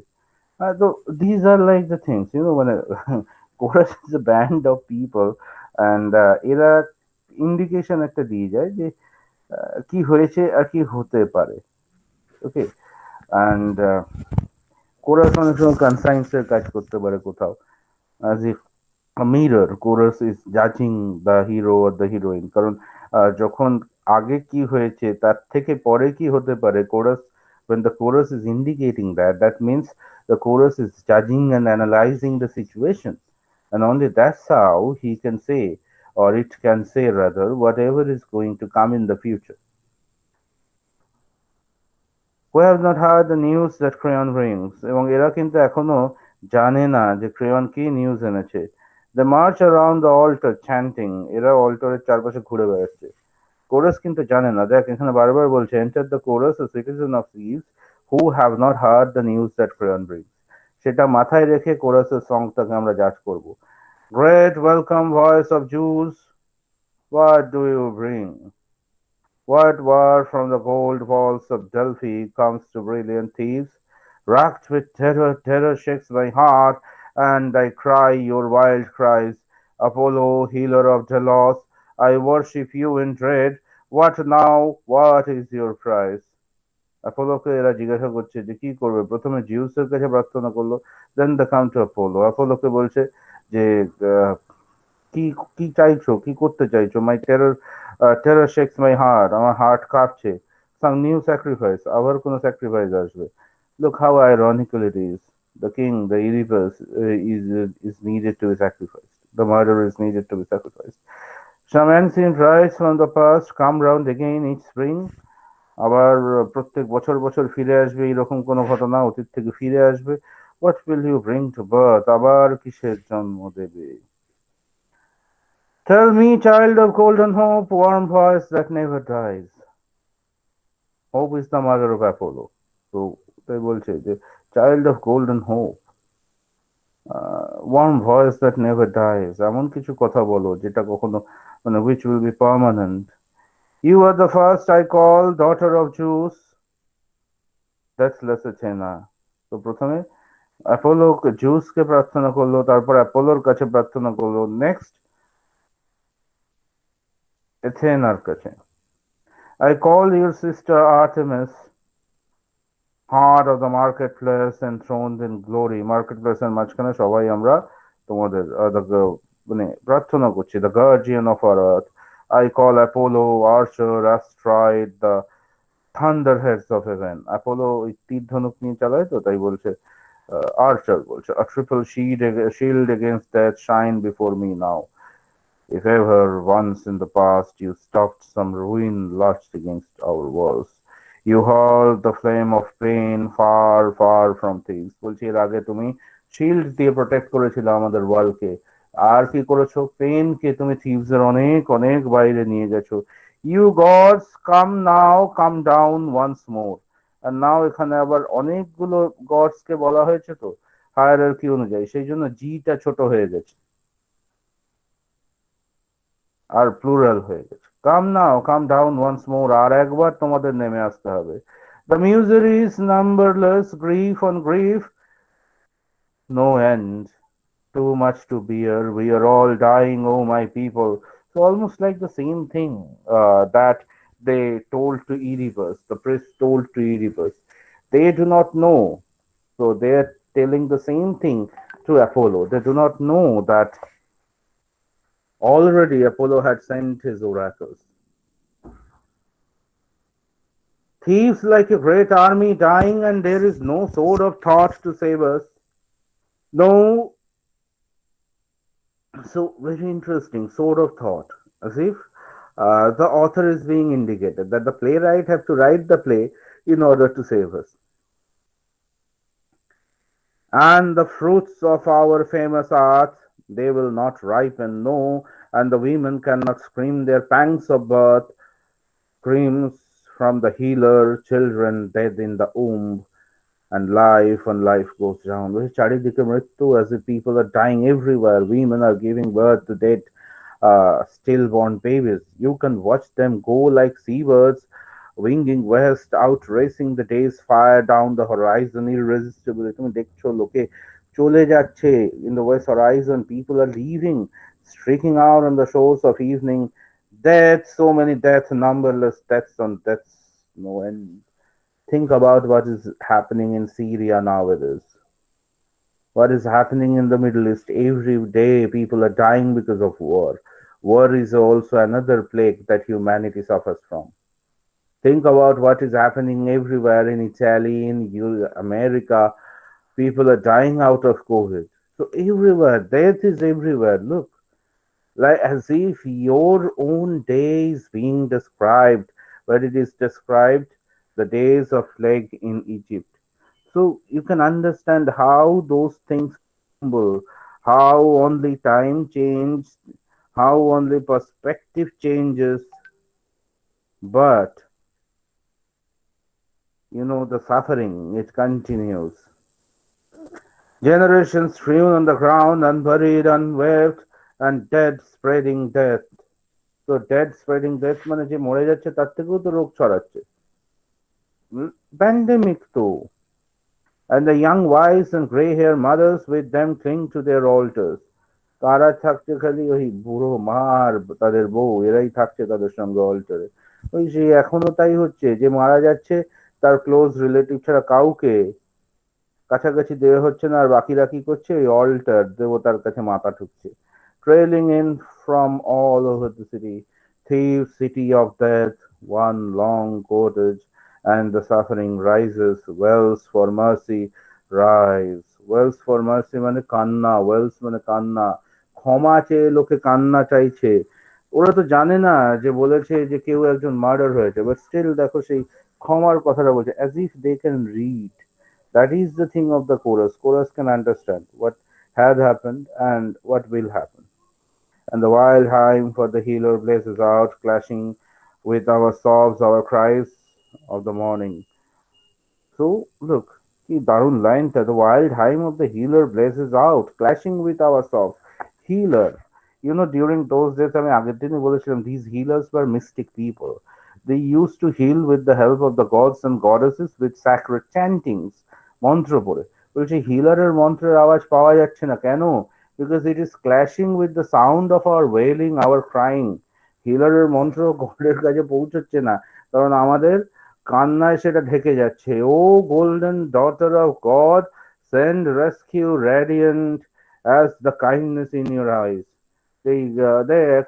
তো these are like the things, মানে chorus is a band of people and এরা ইন্ডিকেশন একটা দিয়ে যায় যে কি হয়েছে আর কি হতে পারে। ওকে, অ্যান্ড কোরাস অনেক সময় কনসাইন্স এর কাজ করতে পারে কোথাও, as if a mirror. Chorus is judging the hero or the heroine, কারণ যখন আগে কি হয়েছে তার থেকে পরে কি হতে পারে, chorus, when the chorus is indicating that, that means the chorus is judging and analyzing the situation, and only that's how he can say, or it can say rather, whatever is going to come in the future. We have not heard the news that Creon brings, এবং এরা কিন্তু এখনো জানে না যে crayon কি news এনেছে। They march around the altar chanting, এরা অল্টারের চারপাশে ঘুরে বেড়াচ্ছে। কোরাস কিন্তু জানে না। দেখ এখানে বারবার বলছে, enter the chorus, a citizen of Thebes who have not heard the news that Creon brings. সেটা মাথায় রেখে কোরাসের সংটাকে আমরা জাজ করব। Great welcome voice of Jews, what do you bring? What word from the gold walls of Delphi comes to brilliant Thebes? Racked with terror, terror shakes my heart, and I cry your wild cries. Apollo, healer of Delos, I worship you in dread. What now? What is your price? অ্যাপোলোকে এরা জিজ্ঞাসা করছে যে কি করবে, প্রথমে জিউসের কাছে প্রার্থনা করলো, দেন দে কাম টু অ্যাপোলো। অ্যাপোলোকে বলছে যে আহ, কি কি চাইছো, কি করতে চাইছো? My terror terror shakes my heart, আমার হার্ট কাঁপছে। সাম নিউ স্যাক্রিফাইস, আবার কোনো স্যাক্রিফাইস আসবে। Look how ironical it is, the king, the Oedipus, is needed to be sacrificed. The murderer is needed to be sacrificed. Some ancient rites from the past come round again each spring. আবার প্রত্যেক বছর বছর ফিরে আসবে এরকম কোনো ঘটনা অতীত থেকে ফিরে আসবে। What will you bring to birth, আবার কিসের জন্ম দেবে? Tell me child of golden hope, warm voice that never dies. Hope is the mother of Apollo. তো তাই বলছে যে child of golden hope, warm voice that never dies, এমন কিছু কথা বলো যেটা কখনো মানে which will be permanent. You are the first I call, daughter of Zeus. That's Lasachena. তো প্রথমে অ্যাপোলো জুসকে প্রার্থনা করলো, তারপর অ্যাপোলোর কাছে প্রার্থনা করলো, নেক্সট এথেনার কাছে। I call your sister Artemis, heart of the marketplace enthroned in glory. Market এর মাঝখানে সবাই আমরা তোমাদের মানে প্রার্থনা করছি, the guardian of our earth. I call Apollo, Archer, Asteroid, the thunderheads of heaven. Apollo ওই তীর ধনুক নিয়ে চালায় তো, তাই বলছে Archer বলছে, a triple shield against death shine before me now. If ever once in the past you stopped some ruin lurched against our walls, you hurled the flame of pain far, far from thieves. বলছি এর আগে তুমি shield দিয়ে protect করেছিলে আমাদের ওয়ালকে, আর কি করেছো? পেনকে তুমি থিভস এর অনেক অনেক বাইরে নিয়ে গেছো। You gods come now, come down once more. আর নাও এখানে আবার অনেকগুলো গডস কে বলা হয়েছে তো হায়ারার্কি অনুযায়ী, সেই জন্য জিটা ছোট হয়ে গেছে আর প্লুরাল হয়ে গেছে। কাম now, come down once more, আর একবার তোমাদের নেমে আসতে হবে। The miseries numberless, grief on grief, no end, too much to bear, we are all dying, oh my people. So almost like the same thing that they told to Oedipus, the priest told to Oedipus. They do not know, so they are telling the same thing to Apollo. They do not know that already Apollo had sent his oracles. Thieves like a great army dying, and there is no sword of thought to save us. No, so very interesting. Sword of thought, as if the author is being indicated that the playwright have to write the play in order to save us. And the fruits of our famous art, they will not ripen, no, and the women cannot scream their pangs of birth, screams from the healer, children dead in the womb, and life goes down. Which চারিদিকে মৃত্যু, as if people are dying everywhere. Women are giving birth to dead stillborn babies. You can watch them go like seabirds, winging west, out racing the day's fire down the horizon irresistibly. তুমি দেখছো লোকে চলে যাচ্ছে in the west horizon. People are leaving, streaking out on the shores of evening. Death, so many deaths, numberless deaths on deaths, no end. Think about what is happening in Syria nowadays. What is happening in the Middle East? Every day people are dying because of war. War is also another plague that humanity suffers from. Think about what is happening everywhere in Italy, in America. People are dying out of COVID. So everywhere, death is everywhere. Look, like as if your own day is being described, where it is described the days of plague in Egypt. So you can understand how those things crumble, how only time changes, how only perspective changes, but the suffering, it continues. Generations strewn on the ground, unburied, unwept, and dead spreading death. তো dead spreading death মানে যে মরে যাচ্ছে তার থেকেও তো রোগ ছড়াচ্ছে, প্যান্ডেমিক তো। And the young wives and gray haired mothers with them cling to their altars. কারা থাকছে খালি ওই বুড়ো মা আর তাদের বউ, এরাই থাকছে তাদের সঙ্গে অল্টারে। ওই সেই এখনো তাই হচ্ছে, যে মারা যাচ্ছে তার ক্লোজ রিলেটিভ ছাড়া কাউকে কাছাকাছি দেওয়া হচ্ছে না, আর বাকিরা কি করছে, ওই অল্টার দেবতার কাছে মাথা ঠুকছে। Trailing in from all over the city, thief city of death, one long cottage, and the suffering rises, wells for mercy rise, wells for mercy মানে কান্না, wells মানে কান্না, ক্ষমা চেয়ে লোকে কান্না চাইছে। ওরা তো জানে না যে বলেছে যে কেউ একজন মার্ডার হয়েছে, বাট স্টিল দেখো সেই ক্ষমার কথাটা বলছে, as if they can read. That is the thing of the chorus. Chorus can understand what had happened and what will happen. And the wild hymn for the healer blazes out, clashing with our sobs, our cries of the morning. So, look, কি দারুণ লাইনটা, the wild hymn of the healer blazes out, clashing with our sobs. Healer. You know, during those days, আমি আগের দিনই বলেছিলাম, these healers were mystic people. They used to heal with the help of the gods and goddesses with sacred chantings. মন্ত্র পড়ে। বলছি হিলারের মন্ত্রের আওয়াজ পাওয়া যাচ্ছে না কেন? Because it is clashing with the sound of our wailing, our crying. হিলারের মন্ত্র গডের কাছে পৌঁছচ্ছে না, কারণ আমাদের কান্নায় সেটা ঢেকে যাচ্ছে। O golden daughter of god, send rescue radiant as the kindness in your eyes. এই দেখ,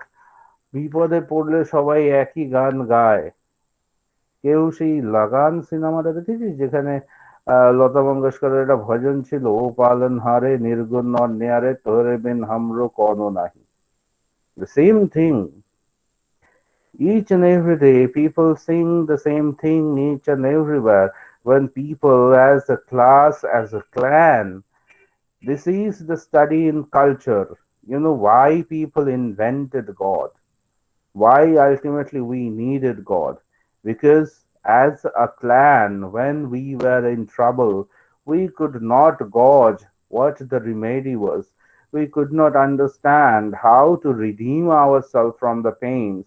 বিপদে পড়লে সবাই একই গান গায়। কেউ সেই লাগান সিনেমাটা দেখেছিস, যেখানে লতা মঙ্গেশকরের একটা ভজন ছিল, ও পালন হারে নির্গুণ নেয়ারে তোরে বিন হামরো কোনো নাহি। The same thing. Each and every day, people sing the same thing each and everywhere. When people, as a class, as a clan, this is the study in culture. You know why people invented God, why ultimately we needed God. Because as a clan, when we were in trouble, we could not gauge what the remedy was. We could not understand how to redeem ourselves from the pains.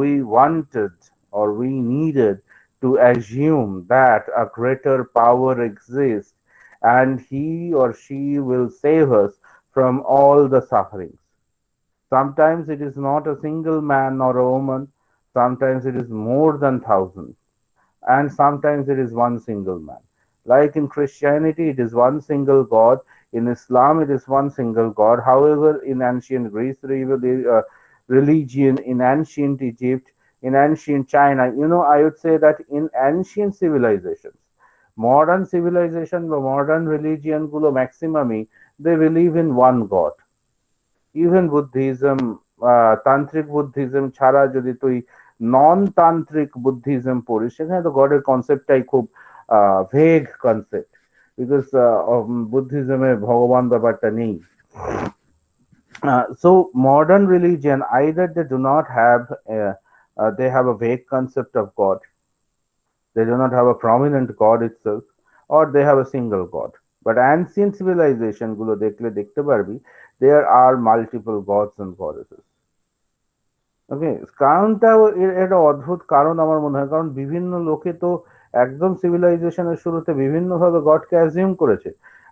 We wanted or we needed to assume that a greater power exists and he or she will save us from all the sufferings. Sometimes it is not a single man or a woman, sometimes it is more than thousands, and sometimes it is one single man. Like in Christianity, it is one single God. In Islam, it is one single God. However, in ancient Greece, religion, in ancient Egypt, in ancient China, you know, I would say that in ancient civilizations, modern civilization বা modern religion গুলো maximally they believe in one God. Even Buddhism, তান্ত্রিক Buddhism ছাড়া যদি তুই নন তান্ত্রিক Buddhism পড়িস, সেখানে তো গডের কনসেপ্টটাই খুব ভেগ কনসেপ্ট, বিকজ বুদ্ধিজমে ভগবান ব্যাপারটা নেই। So modern religion, either they do not have they have a vague concept of God, they do not have a prominent God itself, or they have a single God. But ancient civilization গুলো দেখলে দেখতে পারবি there are multiple gods and goddesses. ওকে, কারণটাও একটা অদ্ভুত কারণ আমার মনে হয়, কারণ বিভিন্ন লোকে তো একদম সিভিলাইজেশনের শুরুতে বিভিন্ন ভাবে গডকে অ্যাজিউম করেছে,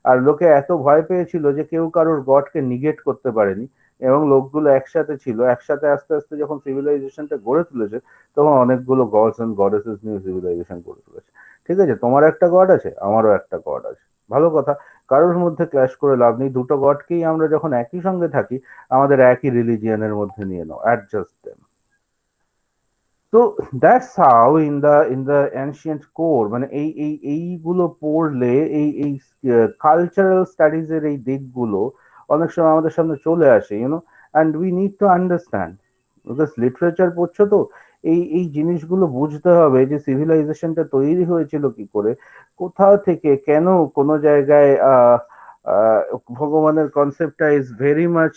আর লোকে এত ভয় পেয়েছিল যে কেউ কারোর গডকে নিগেট করতে পারেনি, এবং লোকগুলো একসাথে ছিল, একসাথে আস্তে আস্তে যখন সিভিলাইজেশনটা গড়ে তুলেছে, তখন অনেকগুলো গডস এন্ড গডেসেস নিয়ে সিভিলাইজেশন গড়ে তুলেছে। ঠিক আছে, তোমার একটা গড আছে, আমারও একটা গড আছে, ভালো কথা, কারোর মধ্যে ক্ল্যাশ করে লাভ নেই, দুটো গডকেই আমরা যখন একই সঙ্গে থাকি আমাদের একই রিলিজিয়নের মধ্যে নিয়ে নাও, অ্যাডজাস্ট দেম। তো that's how in the ancient core, মানে এইগুলো পড়লে এই কালচারাল স্টাডিজ এর এই দিকগুলো অনেক সময় আমাদের সামনে চলে আসে, you know, and we need to understand, because literature পড়ছো তো, এই জিনিসগুলো বুঝতে হবে যে সিভিলাইজেশনটা তৈরি হয়েছিল কি করে, কোথাও থেকে, কেন, কোনো জায়গায় আহ, ভগবানের কনসেপ্টটা is very much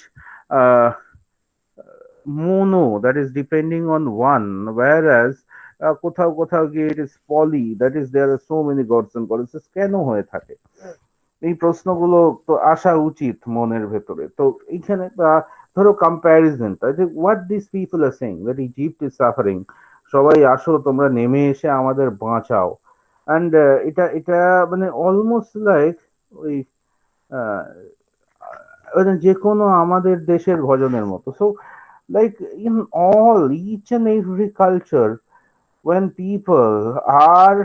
mono, that is depending on one, whereas কোথাও কোথাও গিয়ে it is poly, that is there are so many gods and goddesses, কেন হয়ে থাকে? এই প্রশ্নগুলো তো আসা উচিত মনের ভেতরে। তো এইখানে ধরো কম্প্যারিজনটা, যে what this people are saying, that Egypt is suffering, সবাই আসো তোমরা নেমে এসে আমাদের বাঁচাও, অ্যান্ড এটা এটা মানে অলমোস্ট লাইক ওই যে কোনো আমাদের দেশের ভজনের মতো। So like in all each and every culture, when people are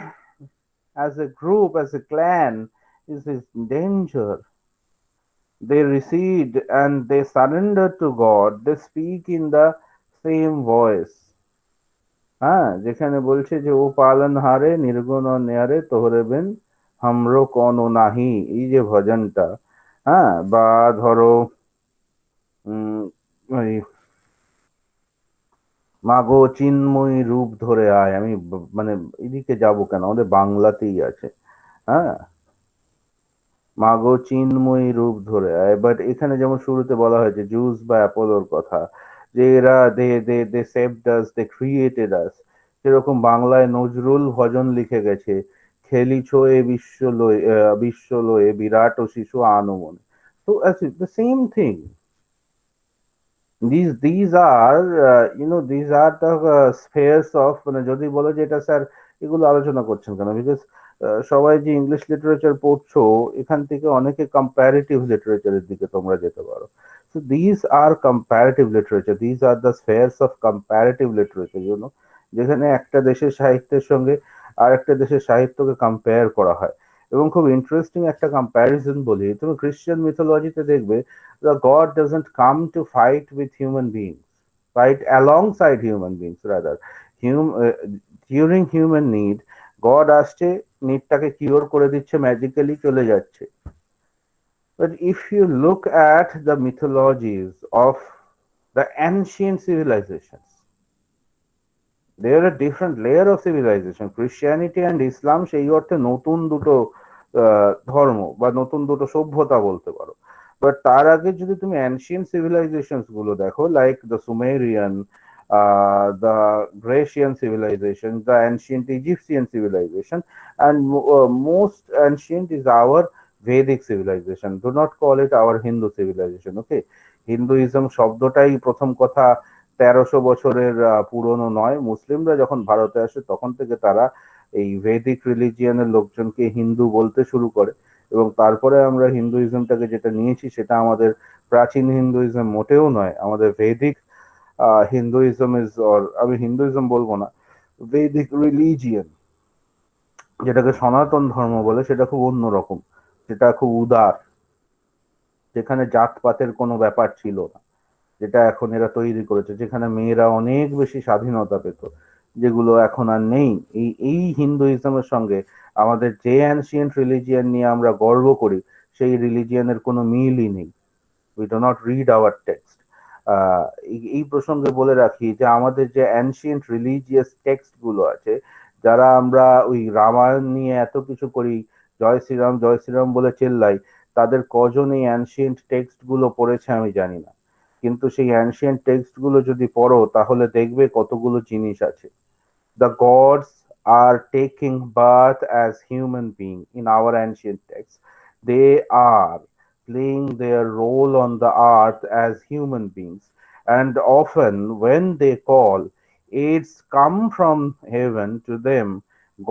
as a group, as a clan, is in danger, they recede and they surrender to God, they speak in the same voice. হ্যাঁ, যেখানে বলছে যে ও পালন হারে নির্গুণ নেয়ারে তোহরে বিন হামরো কোনো নাহি, এই যে ভজনটা, হ্যাঁ, বা ধরো ওই মাগো চিন্ময়ী রূপ ধরে আয়, আমি মানে এদিকে যাব কেন, আমাদের বাংলাতেই আছে, হ্যাঁ, মাগো চিন্ময়ী রূপ ধরে আয়। বাট এখানে যেমন শুরুতে বলা হয়েছে জুস বা অ্যাপোলোর কথা, যে এরা দে সেভড আস, দে ক্রিয়েটেড আস, সেরকম বাংলায় নজরুল ভজন লিখে গেছে, খেলিছো এ বিশ্ব লয়ে বিরাট ও শিশু আনমন। তো the same thing, these are these are the spheres of, মানে যদি বলো যে এটা স্যার এগুলো আলোচনা করছেন কেন, বিকজ সবাই যে ইংলিশ লিটারেচার পড়ছো, এখান থেকে অনেকে কম্পারেটিভ লিটারেচারের দিকে তোমরা যেতে পারো। So this are comparative literature, this are the spheres of comparative literature, যেখানে একটা দেশের সাহিত্যের সঙ্গে আর একটা দেশের সাহিত্যকে কম্পেয়ার করা হয়। এবং খুব ইন্টারেস্টিং একটা কম্প্যারিজন বলি, তুমি খ্রিস্টান মিথোলজিতে দেখবে the God doesn't come to fight with human beings, fight alongside human beings rather. During human need, God আসছে, নিডটাকে কিওর করে দিচ্ছে, ম্যাজিক্যালি চলে যাচ্ছে। But if you look at the mythologies of the ancient civilizations, there are different layer of civilization. Christianity and Islam সেই অর্থে নতুন দুটো ধর্ম বা নতুন দুটো সভ্যতা বলতে পারো। বাট তার আগে যদি তুমি অ্যানশিয়েন্ট সিভিলাইজেশন গুলো দেখো, like the Sumerian, the Grecian civilization, the ancient Egyptian civilization, and most ancient is our Vedic civilization. Do not call it our Hindu civilization, okay? Hinduism শব্দটাই প্রথম কথা 1300 বছরের পুরনো নয়। মুসলিমরা যখন ভারতে আসে তখন থেকে তারা এই ভেদিক রিলিজিয়ানের লোকজনকে হিন্দু বলতে শুরু করে, এবং তারপরে আমরা হিন্দুইজমটাকে যেটা নিয়েছি সেটা আমাদের প্রাচীন হিন্দুইজম মোটেও নয়, আমাদের ভেদিক হিন্দুইজম ইজ, অর আমি হিন্দুইজম বলবো না, ভেদিক রিলিজিয়ান, যেটাকে সনাতন ধর্ম বলে, সেটা খুব অন্যরকম, সেটা খুব উদার, যেখানে জাতপাতের কোনো ব্যাপার ছিল না, যেটা এখন এরা তৈরি করেছে, যেখানে মেয়েরা অনেক বেশি স্বাধীনতা পেত, যেগুলো এখন আর নেই। এই হিন্দুইজমের সঙ্গে আমাদের যে অ্যানসিয়েন্ট রিলিজিয়ান নিয়ে আমরা গর্ব করি, সেই রিলিজিয়ানের কোনো মিলই নেই। We do not read our text. এই প্রসঙ্গে বলে রাখি যে আমাদের যে অ্যানসিয়েন্ট রিলিজিয়াস টেক্সট গুলো আছে, যারা আমরা ওই রামায়ণ নিয়ে এত কিছু করি, জয় শ্রীরাম বলে চেল্লাই, তাদের কজন এই অ্যানসিয়েন্ট টেক্সট গুলো পড়েছে আমি জানি না। কিন্তু সেই অ্যানসিয়েন্ট টেক্সট গুলো যদি পড়ো তাহলে দেখবে কতগুলো জিনিস আছে। The gods are taking birth as human beings in our ancient texts. They are playing their role on the earth as human beings. And often, when they call, aids come from heaven to them.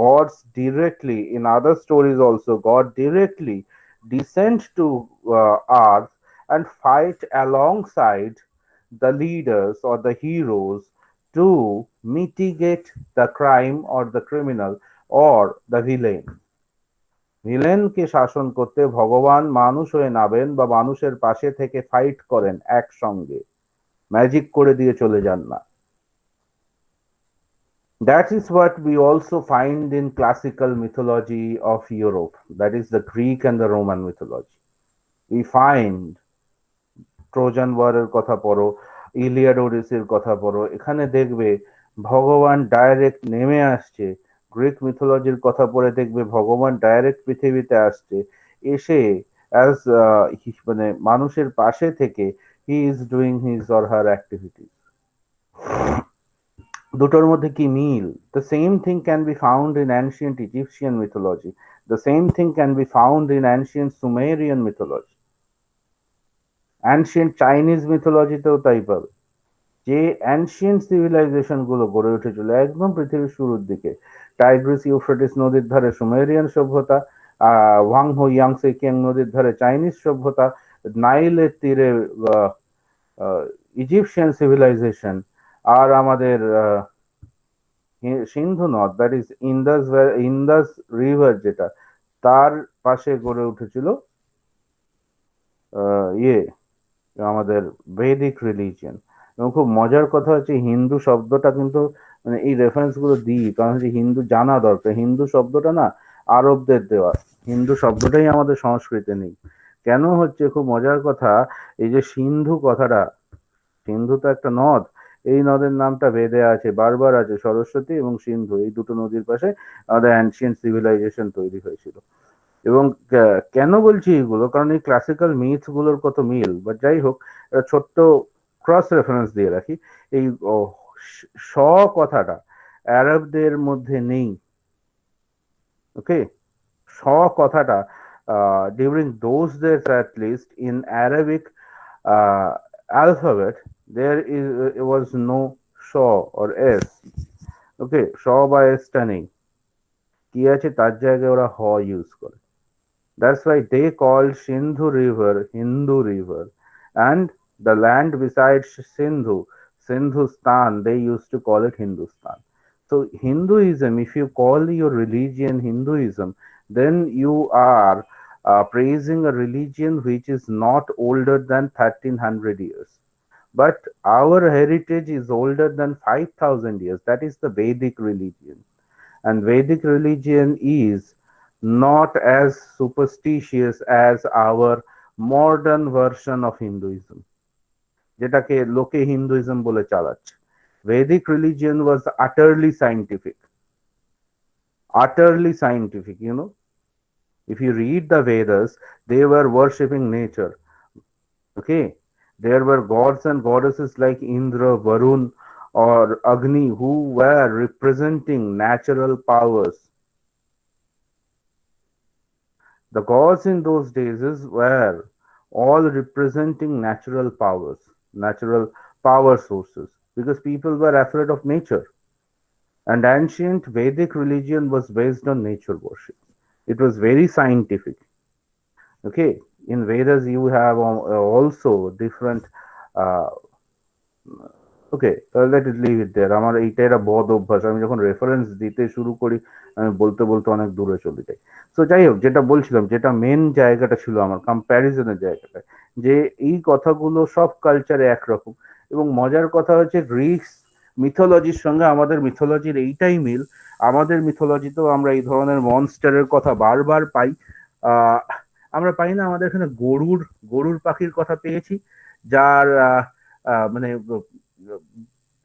Gods directly, in other stories also, God directly descend to earth and fight alongside the leaders or the heroes to mitigate the crime or the criminal or the villain. ভিলেনকে শাসন করতে ভগবান মানুষ হয়ে নামেন বা মানুষের পাশে থেকে ফাইট করেন একসঙ্গে, ম্যাজিক করে দিয়ে চলে যান না। That is what we also find in classical mythology of Europe, that is the Greek and the Roman mythology. We find Trojan ওয়ারের কথা পড়ো, ইলিয়াড ওডিসির কথা পড়ো, এখানে দেখবে ভগবান ডাইরেক্ট নেমে আসছে। গ্রিক মিথোলজির কথা পড়ে দেখবে ভগবান ডাইরেক্ট পৃথিবীতে আসছে, এসে অ্যাজ মানে মানুষের পাশে থেকে he is doing his or her activities. দুটোর মধ্যে কি মিল? The same thing can be found in ancient Egyptian mythology, the same thing can be found in ancient Sumerian mythology, ancient Chinese মিথোলজিতেও তাই পাবে। যে অ্যানশিয়েন্ট সিভিলাইজেশন গুলো গড়ে উঠেছিল একদম পৃথিবীর শুরুর দিকে, টাইগ্রিস ইউফ্রেটিস নদীর ধারে সুমেরিয়ান সভ্যতা, ওয়াংহো ইয়াংসে কিয়াং নদীর ধারে চাইনিজ সভ্যতা, নাইলের তীরে ইজিপশিয়ান সিভিলাইজেশন, আর আমাদের সিন্ধু নদ, that is Indus, Indus river যেটা, তার পাশে গড়ে উঠেছিল ইয়ে আমাদের বৈদিক রিলিজিয়ন। এবং খুব মজার কথা হচ্ছে হিন্দু শব্দটা কিন্তু, মানে এই রেফারেন্স গুলো দিই কারণ হচ্ছে হিন্দু জানা দরকার। হিন্দু শব্দটা না আরবদের দেওয়া, হিন্দু শব্দটাই আমাদের সংস্কৃতে নেই। কেন হচ্ছে, খুব মজার কথা, এই যে সিন্ধু কথাটা, সিন্ধু তো একটা নদ, এই নদের নামটা বেদে আছে, বারবার আছে, সরস্বতী এবং সিন্ধু, এই দুটো নদীর পাশে আমাদের অ্যানশিয়েন্ট সিভিলাইজেশন তৈরি হয়েছিল। এবং কেন বলছি এগুলো, কারণ এই ক্লাসিক্যাল মিথ গুলোর কত মিল। বা যাই হোক, একটা ছোট্ট ক্রস রেফারেন্স দিয়ে রাখি, এই স কথাটা আরবদের মধ্যে নেই। ওকে, স কথাটা during those days at least in Arabic alphabet there was no sh or s. ওকে, স বা s টা নেই, কি আছে তার জায়গায় ওরা হ ইউজ করে। That's why they called Sindhu River Hindu River, and the land beside Sindhu, Sindhustan, they used to call it Hindustan. So Hinduism, if you call your religion Hinduism, then you are praising a religion which is not older than 1300 years. But our heritage is older than 5000 years. That is the Vedic religion. And Vedic religion is not as superstitious as our modern version of Hinduism, যেটাকে লোকে Hinduism বলে চালাচ্ছে। Vedic religion was utterly scientific, you know. If you read the Vedas, they were worshipping nature. Okay, there were gods and goddesses like Indra, Varun, or Agni who were representing natural powers. The gods in those days were all representing natural powers, natural power sources, because people were afraid of nature. And ancient Vedic religion was based on nature worship. It was very scientific. Okay, in Vedas you have also different. Uh, okay, let it leave it there. আমার এইটা একটা বদ অভ্যাস, আমি যখন reference দিতে শুরু করি আমি বলতে বলতে অনেক দূরে চলে যাই। তো যাই হোক, যেটা বলছিলাম, যেটা মেন জায়গাটা ছিল আমার কম্প্যারিজনের জায়গাটা, যে এই কথাগুলো সব কালচারে একরকম। এবং মজার কথা হচ্ছে গ্রিস মিথোলজির সঙ্গে আমাদের মিথোলজির এইটাই মিল। আমাদের মিথোলজিতেও আমরা এই ধরনের মনস্টারের কথা বারবার পাই। আহ আমরা পাই না, আমাদের এখানে গরুর পাখির কথা পেয়েছি, যার মানে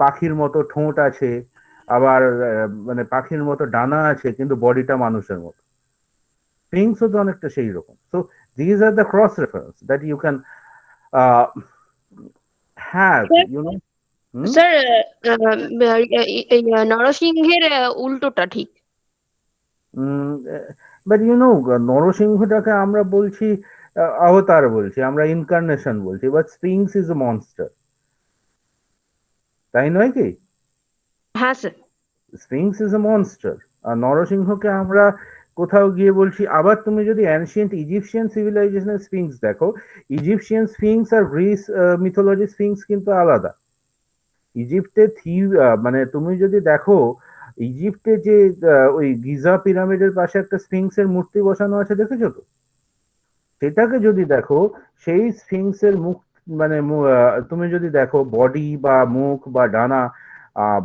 পাখির মতো ঠোঁট আছে, আবার মানে পাখির মতো ডানা আছে, কিন্তু বডিটা মানুষের মতো। স্ফিংসও তো অনেকটা সেই রকম। So these are the cross reference that you can have, you know. Sir এই নরসিংহের উল্টোটা ঠিক। বাট ইউ নো, নরসিংহটাকে আমরা বলছি অবতার বলছি, আমরা ইনকার্নেশন বলছি, but sphinx is a monster, তাই নয় কি? হ্যাঁ sir. Sphinx is a monster. আর নরসিংহকে আমরা কোথাও গিয়ে বলছি। আবার তুমি যদি অ্যানশিয়েন্ট ইজিপশিয়ান সিভিলাইজেশনের স্ফিংস দেখো, ইজিপশিয়ান স্ফিংস আর গ্রিস মিথোলজি স্ফিংস কিন্তু আলাদা। ইজিপ্টে মানে তুমি যদি দেখো, ইজিপ্টে যে ওই গিজা পিরামিডের পাশে একটা স্ফিংসের মূর্তি বসানো আছে, দেখেছো তো? সেটাকে যদি দেখো, সেই স্ফিংসের মুখ, মানে তুমি যদি দেখো বডি বা মুখ বা ডানা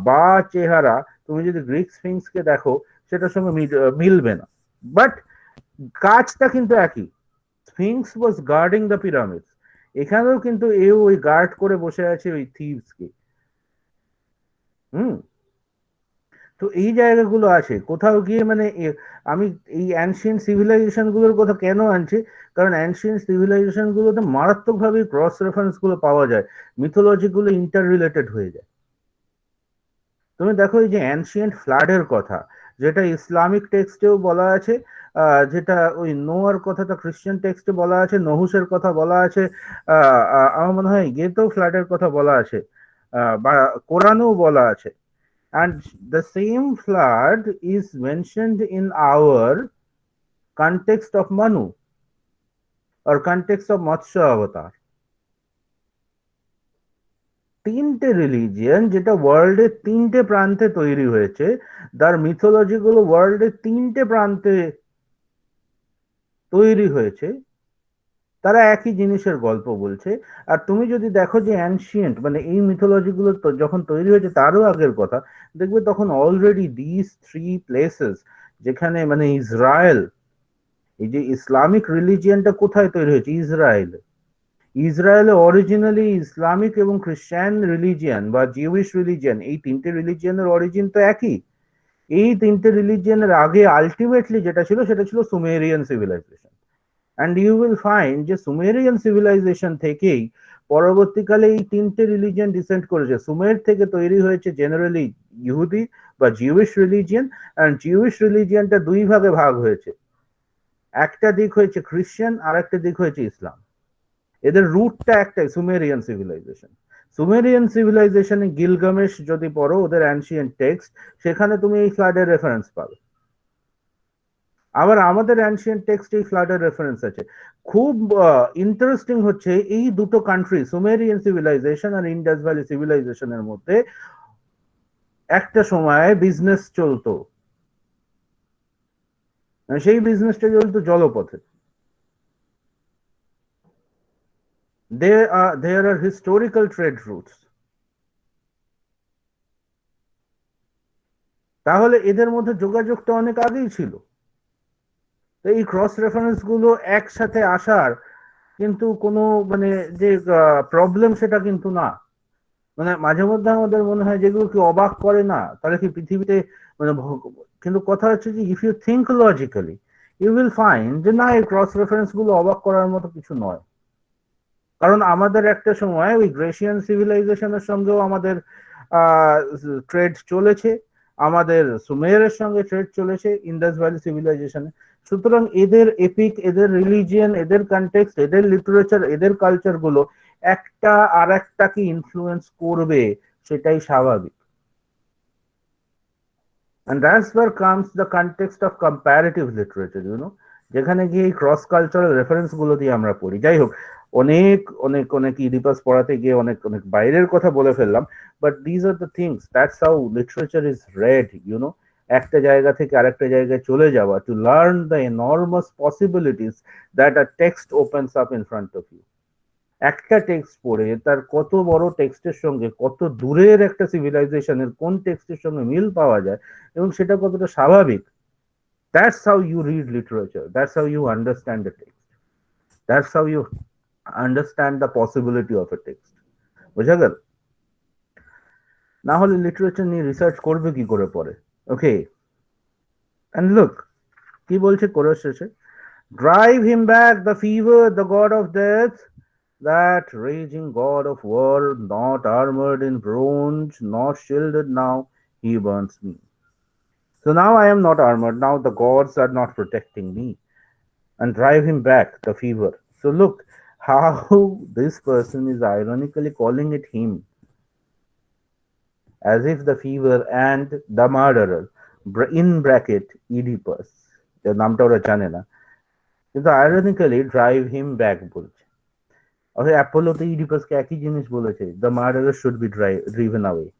বা চেহারা, তুমি যদি গ্রিক স্ফিংসকে দেখো সেটার সঙ্গে মিলবে না। বাট কাজটা কিন্তু একই। Sphinx was guarding the pyramids. এখানেও কিন্তু এও ওই গার্ড করে বসে আছে ওই থিভসকে। হুম। তো এই জায়গাগুলো আছে কোথাও গিয়ে, মানে আমি এই অ্যানশিয়েন্ট সিভিলাইজেশন গুলোর কথা কেন আনছি, কারণ অ্যানশিয়েন্ট সিভিলাইজেশন গুলোতে মারাত্মকভাবে ক্রস রেফারেন্স গুলো পাওয়া যায়, মিথোলজি গুলো ইন্টার রিলেটেড হয়ে যায়। তুমি দেখো এই যে অ্যানশিয়েন্ট ফ্লাডের কথা, যেটা ইসলামিক টেক্সটেও বলা আছে, যেটা ওই নোয়ার কথাটা খ্রিস্টান টেক্সটে বলা আছে, নহুসের কথা বলা আছে, আমার মনে হয় গেতেও ফ্লাডের কথা বলা আছে, বা কোরআনেও বলা আছে। And the same flood is mentioned in our context of Manu. or context of Matsya avatar. তিনটে রিলিজিয়ন যেটা ওয়ার্ল্ডের তিনটে প্রান্তে তৈরি হয়েছে, তার মিথোলজি গুলো ওয়ার্ল্ডের তিনটে প্রান্তে তৈরি হয়েছে, তারা একই জিনিসের গল্প বলছে। আর তুমি যদি দেখো যে অ্যানশিয়েন্ট মানে এই মিথোলজি গুলো যখন তৈরি হয়েছে তারও আগের কথা, দেখবে তখন অলরেডি দিস থ্রি প্লেসেস, যেখানে মানে ইসরায়েল, এই যে ইসলামিক রিলিজিয়নটা কোথায় তৈরি হয়েছে? ইসরায়েলে। ইসরায়েলে অরিজিনালি ইসলামিক এবং খ্রিস্টান রিলিজিয়ান বা জিউইশ রিলিজিয়ান, এই তিনটে রিলিজিয়ানের অরিজিন তো একই। এই তিনটে রিলিজিয়ানের আগে আলটিমেটলি যেটা ছিল সেটা ছিল Sumerian civilization. And you will find যে সুমেরিয়ান সিভিলাইজেশন থেকেই পরবর্তীকালে এই তিনটে রিলিজিয়ন ডিসেন্ড করেছে। সুমের থেকে তৈরি হয়েছে জেনারেলি ইহুদি বা জিউইশ রিলিজিয়ন, অ্যান্ড জিউইশ রিলিজিয়নটা দুই ভাগে ভাগ হয়েছে, একটা দিক হয়েছে খ্রিস্টান আর একটা দিক হয়েছে ইসলাম। এদের রুটটা একটাই, সুমেরিয়ান সিভিলাইজেশন। সুমেরিয়ান সিভিলাইজেশনে গিলগামেশ যদি পড়ো ওদের অ্যানশিয়েন্ট টেক্সট, সেখানে তুমি এই ফ্লাডের রেফারেন্স পাবে। আবার আমাদের অ্যানশিয়েন্ট টেক্সট এই ফ্লাডের রেফারেন্স আছে। খুব ইন্টারেস্টিং হচ্ছে এই দুটো কান্ট্রি, সুমেরিয়ান সিভিলাইজেশন আর ইন্ডাস ভ্যালি সিভিলাইজেশনের মধ্যে একটা সময় বিজনেস চলতো, সেই বিজনেসটা চলতো জলপথে। There are historical trade routes. তাহলে এদের মধ্যে যোগাযোগটা অনেক আগেই ছিল। তো এই ক্রস রেফারেন্স গুলো একসাথে আসার কিন্তু কোনো মানে যে প্রবলেম সেটা কিন্তু না। মানে মাঝে মধ্যে আমাদের মনে হয় যেগুলো কি অবাক করে না, তাহলে কি পৃথিবীতে মানে কিন্তু কথা হচ্ছে যে if you think logically you will find যে না, এই ক্রস রেফারেন্স গুলো অবাক করার মতো কিছু নয়। কারণ আমাদের একটা সময় ওই গ্রেসিয়ান সিভিলাইজেশনের সঙ্গেও আমাদের ট্রেড চলেছে, আমাদের সুমেরের সঙ্গে ট্রেড চলেছে ইন্ডাস ভ্যালি সিভিলাইজেশনে। সুতরাং এদের এপিক, এদের রিলিজিয়ন, এদের কনটেক্সট, এদের লিটারেচার, এদের কালচার গুলো একটা আর একটাকে ইনফ্লুয়েন্স করবে, সেটাই স্বাভাবিক। And that's where comes the context of comparative literature, you know, যেখানে গিয়ে এই ক্রস কালচারাল রেফারেন্স গুলো দিয়ে আমরা পড়ি। যাই হোক, অনেক অনেক অনেক ইডিপাস পড়াতে গিয়ে অনেক অনেক বাইরের কথা বলে ফেললাম, but these are the things, that's how literature is read, you know. একটা জায়গা থেকে আরেকটা জায়গায় চলে যাওয়া, to learn the enormous possibilities that a text opens up in front of you. একটা টেক্সট পড়ে তার কত বড় টেক্সটের সঙ্গে কত দূরের একটা সিভিলাইজেশনের কোন টেক্সটের সঙ্গে মিল পাওয়া যায় এবং সেটা কতটা স্বাভাবিক। That's how you read literature. That's how you understand the text. That's how you understand the possibility of a text. বোঝা গেল? না হলে লিটারেচার নিয়ে রিসার্চ করবে কি করে পরে? ওকে, and look, কি বলছে কোরাস শেষে? Drive him back, the fever, the god of death, that raging god of war, not armored in bronze, not shielded now, he burns me. So now I am not armored, now the gods are not protecting me. And drive him back, the fever. So look how this person is ironically calling it him, as if the fever and the murderer, in bracket Oedipus, the নামটা ওরা জানে না, কিন্তু ironically drive him back বলছে। অর্থাৎ Apollo তো ইডিপাসকে একই জিনিস বলেছে, the murderer should be driven away.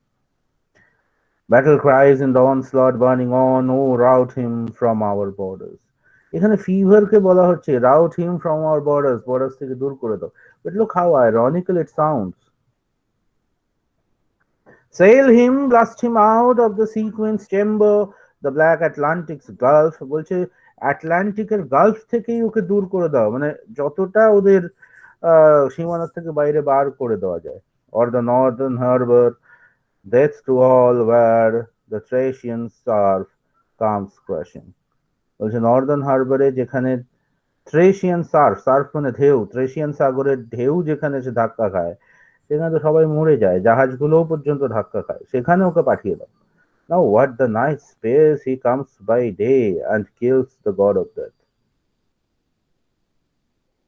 Battle cries in the onslaught burning on, oh rout him from our borders. এখানে ফিভারকে বলা হচ্ছে rout him from our borders, borders থেকে দূর করে দাও। But look how ironical it sounds. Sail him, blast him out of the sequence chamber, the black Atlantic's gulf, বলছে আটলান্টিকের গালফ থেকেই ওকে দূর করে দাও, মানে যতটা ওদের সীমানা থেকে বাইরে বার করে দেওয়া যায়। Or the Northern Harbour, death to all where the Thracian surf comes crashing. বলছে নর্দার্ন হারবারে যেখানে থ্রেশিয়ান সার্ফ, সার্ফ মানে ঢেউ, থ্রেশিয়ান সাগরের ঢেউ যেখানে সে ধাক্কা খায় সেখানে তো সবাই মরে যায়, জাহাজগুলোও পর্যন্ত ধাক্কা খায়, সেখানে ওকে পাঠিয়ে দাও। Now what the night space he comes by day and kills the god of death.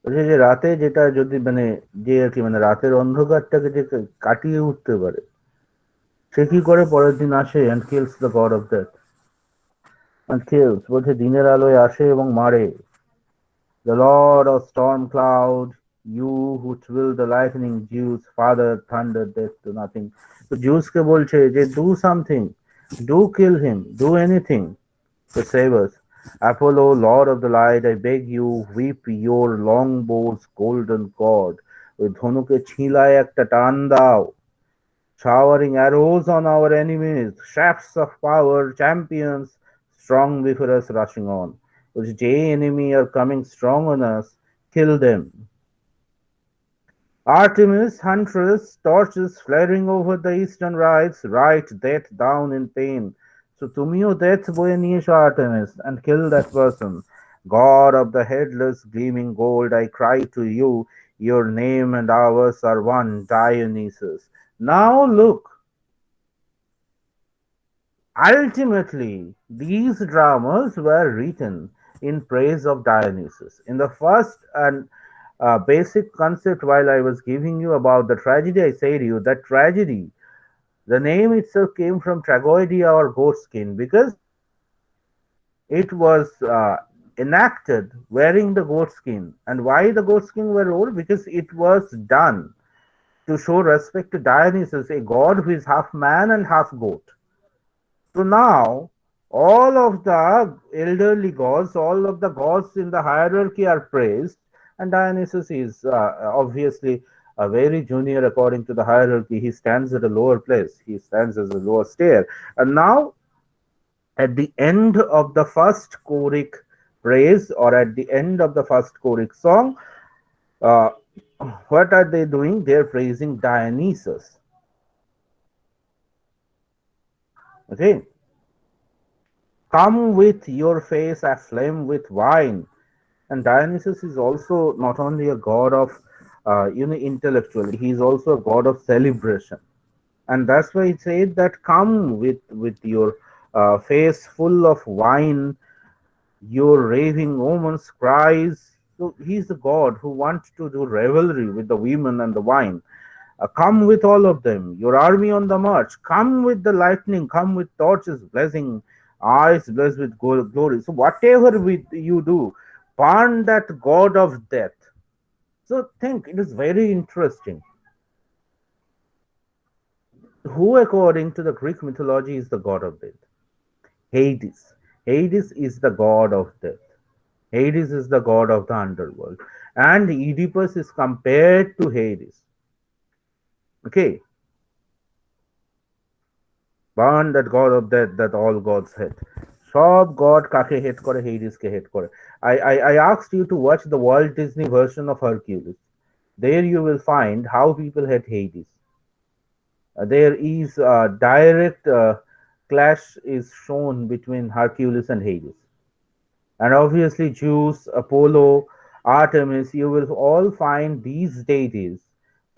বলছে যে রাতে যেটা যদি মানে যে আর কি মানে রাতের অন্ধকারটাকে যে কাটিয়ে উঠতে পারে, সে কি করে পরের দিন আসে and kills the god of death. And kills বলছে দিনের আলোয় আসে এবং মারে। The Lord of storm cloud, you who twill the lightning, Zeus, father, thunder, death to nothing. তো জিউসকে বলছে যে do something, do kill him, do anything to save us. Apollo, Lord of the light, I beg you, weep your longbow's golden cord. ওই ধনুকে ছিলায় একটা টান দাও, showering arrows on our enemies, shafts of power, champions, strong before us rushing on. Which day enemy are coming strong on us, kill them. Artemis, huntress, torches flaring over the eastern rites, write death down in pain. So তুমিও death বয়ে নিয়ে এসো Artemis and kill that person. God of the headless gleaming gold, I cry to you, your name and ours are one, Dionysus. Now look, ultimately, these dramas were written in praise of Dionysus. In the first and basic concept, while I was giving you about the tragedy, I said to you that tragedy, the name itself came from tragoidia or goat skin because it was enacted wearing the goat skin. And why the goat skin were worn? Because it was done to show respect to Dionysus, a god who is half man and half goat. So now, all of the elderly gods, all of the gods in the hierarchy are praised, and Dionysus is obviously a very junior according to the hierarchy. He stands at a lower place, he stands as a lower stair. And now, at the end of the first choric praise or at the end of the first choric song, uh, what are they doing? They're praising Dionysus. Okay. Come with your face aflame with wine. And Dionysus is also not only a god of, intellectually, he is also a god of celebration. And that's why it said that come with your face full of wine, your raving woman's cries. So he's the god who wants to do revelry with the women and the wine. Come with all of them, your army on the march. Come with the lightning, come with torches blazing, eyes blessed with glory. So whatever you do, burn that god of death. So think, it is very interesting. Who, according to the Greek mythology, is the god of death? Hades. Hades is the god of death. Hades is the god of the underworld. And Oedipus is compared to Hades. Okay. Burn that god of death that all gods hate. সব god কাকে হেট করে? হেডিসকে হেট করে. I asked you to watch the Walt Disney version of Hercules. There you will find how people hate Hades. There is a direct clash is shown between Hercules and Hades. And obviously Zeus, Apollo, Artemis, you will all find these deities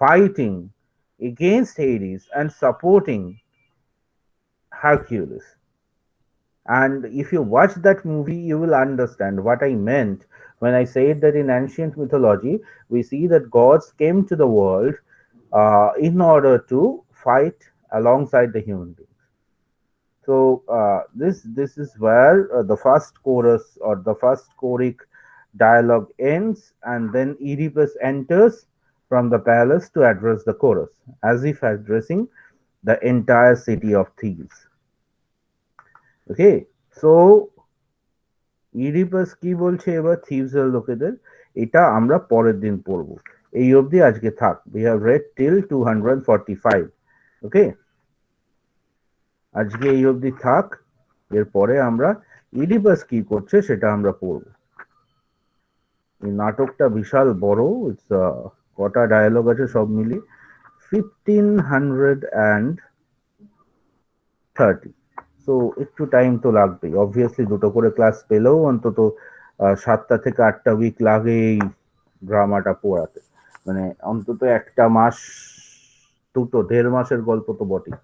fighting against Hades and supporting Hercules. And if you watch that movie, you will understand what I meant when I said that in ancient mythology, we see that gods came to the world in order to fight alongside the human beings. So this is where the first chorus or the first choric dialogue ends, and then Oedipus enters from the palace to address the chorus, as if addressing the entire city of Thebes. Okay, so Oedipus কি বলছে এবার থিভসের লোকেদের, এটা আমরা পরের দিন পড়বো। এই অবধি আজকে থাক। We have read till 245. Okay, আজকে এই অবধি থাক, এরপরে আমরা ইডিপাস কি করছে সেটা আমরা পড়বো। এই নাটকটা বিশাল বড়, ইটস কটা ডায়ালগ আছে সব মিলিয়ে 1530। সো একটু টাইম তো লাগবেই, অবভিয়াসলি দুটো করে ক্লাস পেলেও অন্তত 7টা থেকে 8টা উইক লাগে এই ড্রামাটা পড়াতে, মানে অন্তত একটা মাস, দুটো 1.5 মাসের গল্প তো বটেই।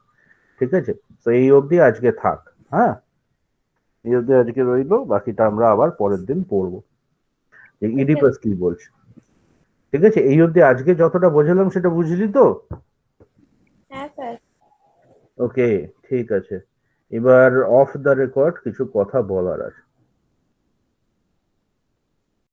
ঠিক আছে, তো এই অবধি আজকে থাক। হ্যাঁ, এই অবধি আজকে রইলো, বাকিটা আমরা আবার পরের দিন পড়বো যে ইডিপাস কি বলছে। ঠিক আছে, এই অবধি আজকে যতটা বোঝালাম সেটা বুঝলি তো? হ্যাঁ স্যার। ওকে, ঠিক আছে। এবার অফ দ্য রেকর্ড কিছু কথা বলার আছে।